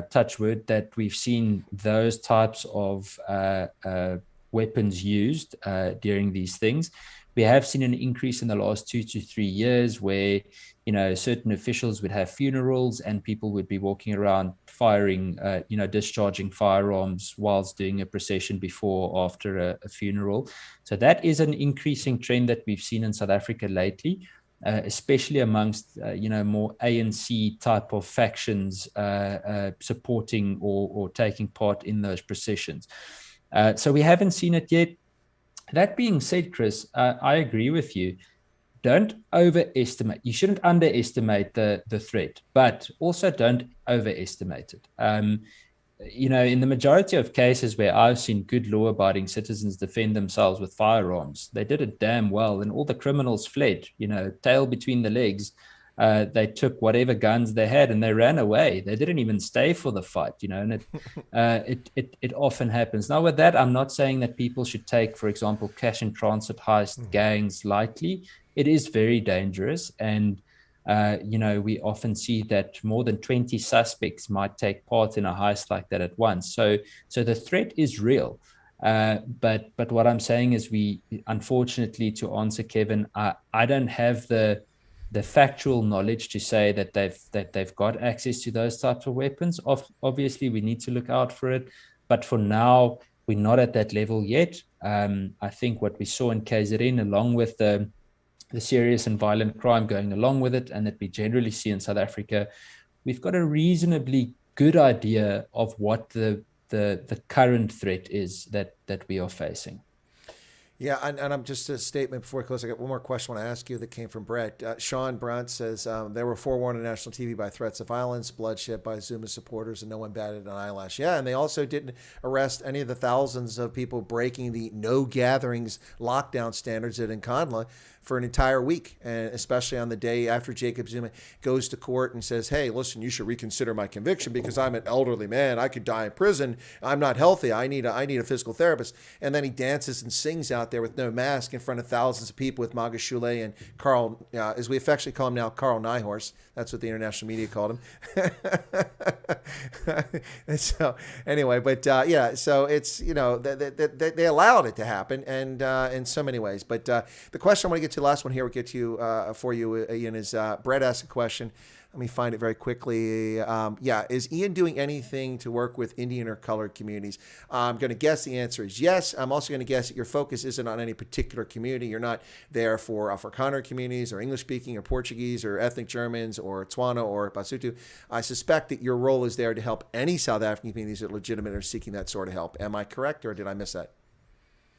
touch wood, that we've seen those types of weapons used during these things. We have seen an increase in the last 2 to 3 years where, you know, certain officials would have funerals and people would be walking around firing, discharging firearms whilst doing a procession before or after a funeral. So that is an increasing trend that we've seen in South Africa lately. Especially amongst, more ANC type of factions supporting or taking part in those processions. So we haven't seen it yet. That being said, Chris, I agree with you. Don't overestimate. You shouldn't underestimate the threat, but also don't overestimate it. In the majority of cases where I've seen good law-abiding citizens defend themselves with firearms, they did it damn well, and all the criminals fled, tail between the legs. They took whatever guns they had and they ran away. They didn't even stay for the fight, and it often happens. Now, with that, I'm not saying that people should take, for example, cash and transit heist gangs lightly. It is very dangerous, and we often see that more than 20 suspects might take part in a heist like that at once. So the threat is real. But what I'm saying is unfortunately, to answer Kevin, I don't have the factual knowledge to say that they've got access to those types of weapons. Obviously, we need to look out for it. But for now, we're not at that level yet. I think what we saw in KZN, along with the serious and violent crime going along with it, and that we generally see in South Africa, we've got a reasonably good idea of what the current threat is that we are facing. Yeah, and I'm just a statement before we close. I got one more question I want to ask you that came from Brett. Sean Brunt says, they were forewarned on national TV by threats of violence, bloodshed by Zuma supporters, and no one batted an eyelash. Yeah, and they also didn't arrest any of the thousands of people breaking the no gatherings lockdown standards at Nkandla for an entire week, and especially on the day after Jacob Zuma goes to court and says, hey, listen, you should reconsider my conviction because I'm an elderly man. I could die in prison. I'm not healthy. I need a physical therapist. And then he dances and sings out there with no mask in front of thousands of people with Magashule and Carl, as we affectionately call him now, Carl Nyhorst. That's what the international media called him. And so anyway, but so it's, they allowed it to happen, and in so many ways. But the question I want to get to, the last one here, we'll get to for you, Ian, is Brett asked a question. Let me find it very quickly. Is Ian doing anything to work with Indian or colored communities? I'm going to guess the answer is yes. I'm also going to guess that your focus isn't on any particular community. You're not there for Afrikaner communities or English-speaking or Portuguese or ethnic Germans or Tswana or Basutu. I suspect that your role is there to help any South African communities that are legitimate and are seeking that sort of help. Am I correct, or did I miss that?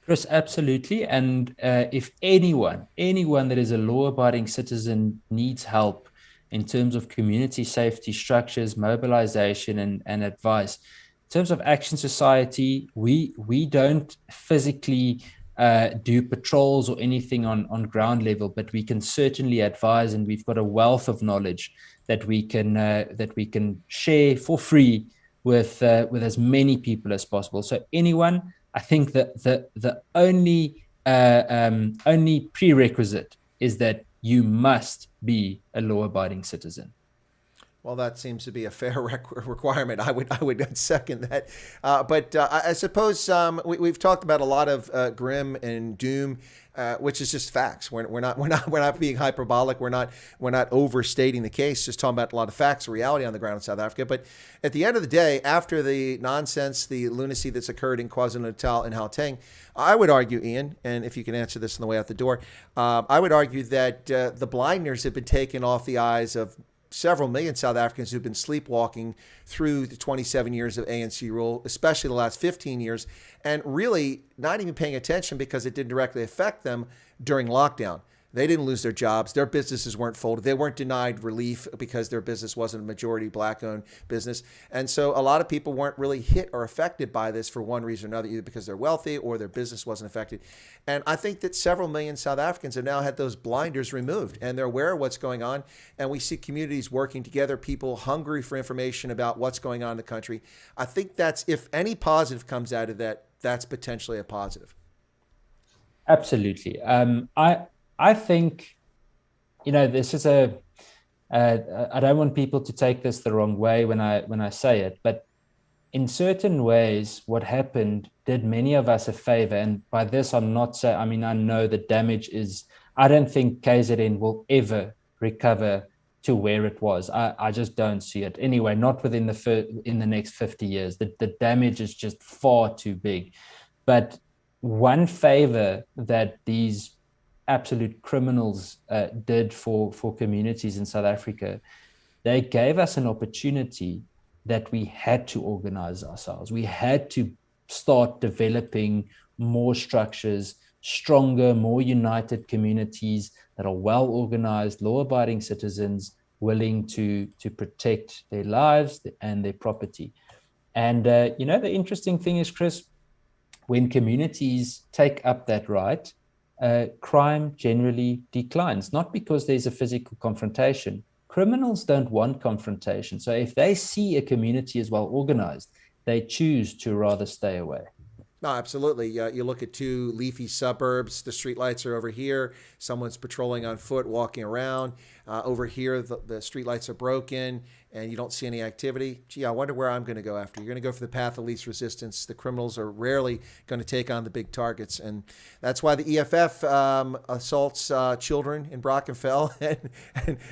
Chris, absolutely. And if anyone that is a law-abiding citizen needs help in terms of community safety structures, mobilization, and advice, in terms of Action Society, we don't physically do patrols or anything on ground level, but we can certainly advise, and we've got a wealth of knowledge that we can share for free with as many people as possible. So anyone, I think that the only only prerequisite is that you must be a law-abiding citizen. Well, that seems to be a fair requirement. I would second that. But I suppose we've talked about a lot of grim and doom, which is just facts. We're not being hyperbolic. We're not overstating the case. Just talking about a lot of facts, reality on the ground in South Africa. But at the end of the day, after the nonsense, the lunacy that's occurred in KwaZulu-Natal and Gauteng, I would argue, Ian, and if you can answer this on the way out the door, I would argue that the blinders have been taken off the eyes of several million South Africans who've been sleepwalking through the 27 years of ANC rule, especially the last 15 years, and really not even paying attention because it didn't directly affect them during lockdown. They didn't lose their jobs. Their businesses weren't folded. They weren't denied relief because their business wasn't a majority black-owned business. And so a lot of people weren't really hit or affected by this for one reason or another, either because they're wealthy or their business wasn't affected. And I think that several million South Africans have now had those blinders removed, and they're aware of what's going on. And we see communities working together, people hungry for information about what's going on in the country. I think that's, if any positive comes out of that, that's potentially a positive. Absolutely. I think, this is I don't want people to take this the wrong way when I say it, but in certain ways, what happened did many of us a favor. And by this, I'm not saying, I know the damage is, I don't think KZN will ever recover to where it was. I just don't see it. Anyway, not within in the next 50 years. The damage is just far too big. But one favor that these absolute criminals did for communities in South Africa, they gave us an opportunity that we had to organize ourselves. We had to start developing more structures, stronger, more united communities that are well organized, law-abiding citizens willing to protect their lives and their property. And the interesting thing is, Chris, when communities take up that right, crime generally declines, not because there's a physical confrontation. Criminals don't want confrontation. So if they see a community as well organized, they choose to rather stay away. No, absolutely. You look at two leafy suburbs, the streetlights are over here. Someone's patrolling on foot, walking around. Over here, the streetlights are broken and you don't see any activity. Gee, I wonder where I'm going to go after. You're going to go for the path of least resistance. The criminals are rarely going to take on the big targets. And that's why the EFF assaults children in Brackenfell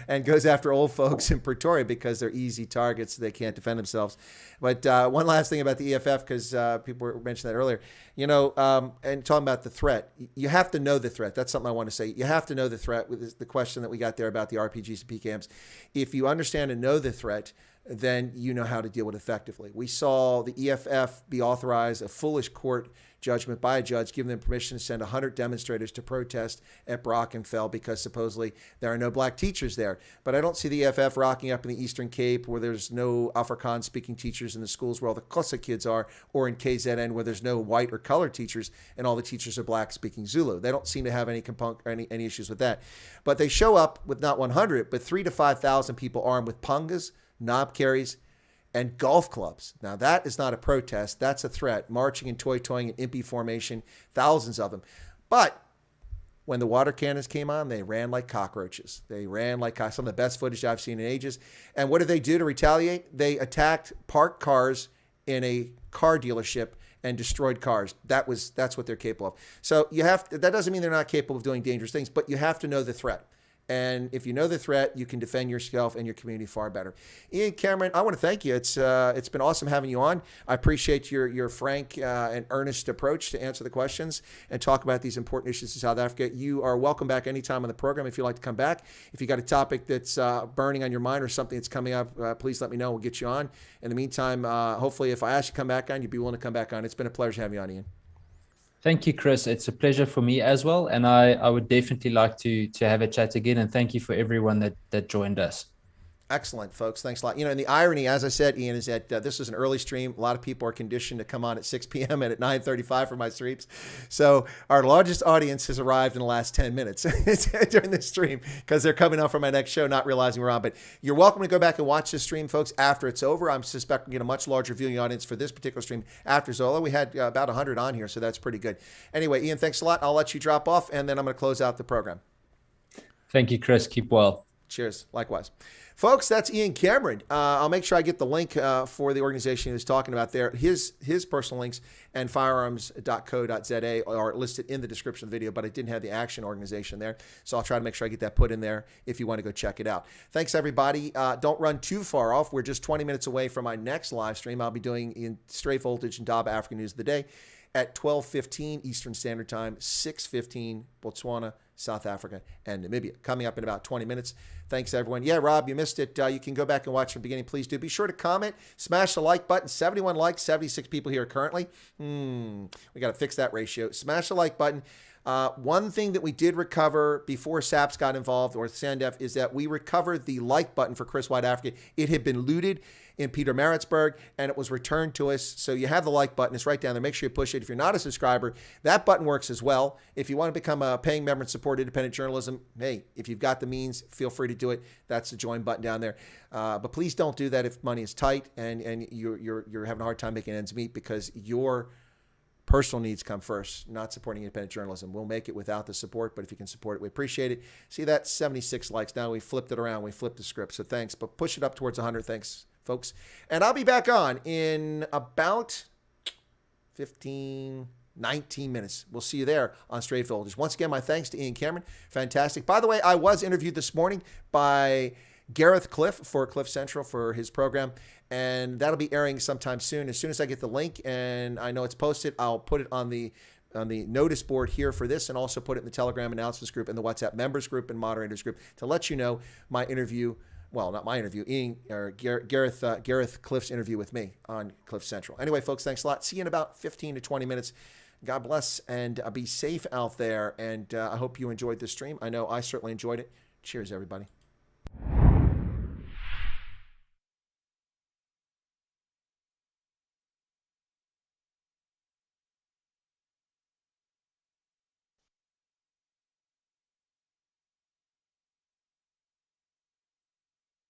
and goes after old folks in Pretoria because they're easy targets. They can't defend themselves. But one last thing about the EFF, because people were mentioning that earlier, and talking about the threat, you have to know the threat. That's something I want to say. You have to know the threat with the question that we got there about the RPGs and PKMs. If you understand and know the threat, then you know how to deal with it effectively. We saw the EFF be authorized a foolish court judgment by a judge giving them permission to send 100 demonstrators to protest at Brackenfell because supposedly there are no black teachers there. But I don't see the EFF rocking up in the Eastern Cape where there's no Afrikaans speaking teachers in the schools where all the Xhosa kids are, or in KZN where there's no white or colored teachers and all the teachers are black speaking Zulu. They don't seem to have any issues with that. But they show up with not 100, but 3,000 to 5,000 people armed with pungas, knob carries, and golf clubs. Now, that is not a protest. That's a threat. Marching and toy-toying in impi formation, thousands of them. But when the water cannons came on, they ran like cockroaches. They ran like some of the best footage I've seen in ages. And what did they do to retaliate? They attacked parked cars in a car dealership and destroyed cars. That's what they're capable of. So that doesn't mean they're not capable of doing dangerous things, but you have to know the threat. And if you know the threat, you can defend yourself and your community far better. Ian Cameron, I want to thank you. It's been awesome having you on. I appreciate your frank and earnest approach to answer the questions and talk about these important issues in South Africa. You are welcome back anytime on the program if you'd like to come back. If you got a topic that's burning on your mind or something that's coming up, please let me know. We'll get you on. In the meantime, hopefully if I ask you to come back on, you'd be willing to come back on. It's been a pleasure having you on, Ian. Thank you, Chris. It's a pleasure for me as well. And I would definitely like to have a chat again. And thank you for everyone that joined us. Excellent, folks. Thanks a lot. And the irony, as I said, Ian, is that this is an early stream. A lot of people are conditioned to come on at 6 p.m. and at 9:35 for my streams. So our largest audience has arrived in the last 10 minutes during this stream because they're coming on for my next show, not realizing we're on. But you're welcome to go back and watch this stream, folks, after it's over. I'm suspecting a much larger viewing audience for this particular stream after Zola. We had about 100 on here, so that's pretty good. Anyway, Ian, thanks a lot. I'll let you drop off, and then I'm going to close out the program. Thank you, Chris. Keep well. Cheers. Likewise. Folks, that's Ian Cameron. I'll make sure I get the link for the organization he was talking about there. His personal links and firearms.co.za are listed in the description of the video, but I didn't have the action organization there. So I'll try to make sure I get that put in there if you want to go check it out. Thanks, everybody. Don't run too far off. We're just 20 minutes away from my next live stream. I'll be doing in straight voltage Indaba Africa News of the Day at 12:15 Eastern Standard Time, 6:15 Botswana, South Africa, and Namibia. Coming up in about 20 minutes. Thanks, everyone. Yeah, Rob, you missed it. You can go back and watch from the beginning. Please do. Be sure to comment. Smash the like button. 71 likes, 76 people here currently. We got to fix that ratio. Smash the like button. One thing that we did recover before SAPS got involved, or SANDF, is that we recovered the like button for Chris Wyatt Africa. It had been looted in Pietermaritzburg, and it was returned to us. So you have the like button. It's right down there. Make sure you push it. If you're not a subscriber, that button works as well. If you want to become a paying member and support independent journalism, hey, if you've got the means, feel free to do it. That's the join button down there. But please don't do that if money is tight and you're having a hard time making ends meet, because your personal needs come first, not supporting independent journalism. We'll make it without the support, but if you can support it, we appreciate it. See that? 76 likes. Now we flipped it around. We flipped the script. So thanks, but push it up towards 100. Thanks, folks. And I'll be back on in about 19 minutes. We'll see you there on Straight Voltage. Once again, my thanks to Ian Cameron. Fantastic. By the way, I was interviewed this morning by Gareth Cliff for Cliff Central for his program, and that'll be airing sometime soon. As soon as I get the link and I know it's posted, I'll put it on the notice board here for this, and also put it in the Telegram announcements group and the WhatsApp members group and moderators group to let you know my interview. Well, not my interview, Gareth Cliff's interview with me on Cliff Central. Anyway, folks, thanks a lot. See you in about 15 to 20 minutes. God bless, and be safe out there. And I hope you enjoyed this stream. I know I certainly enjoyed it. Cheers, everybody.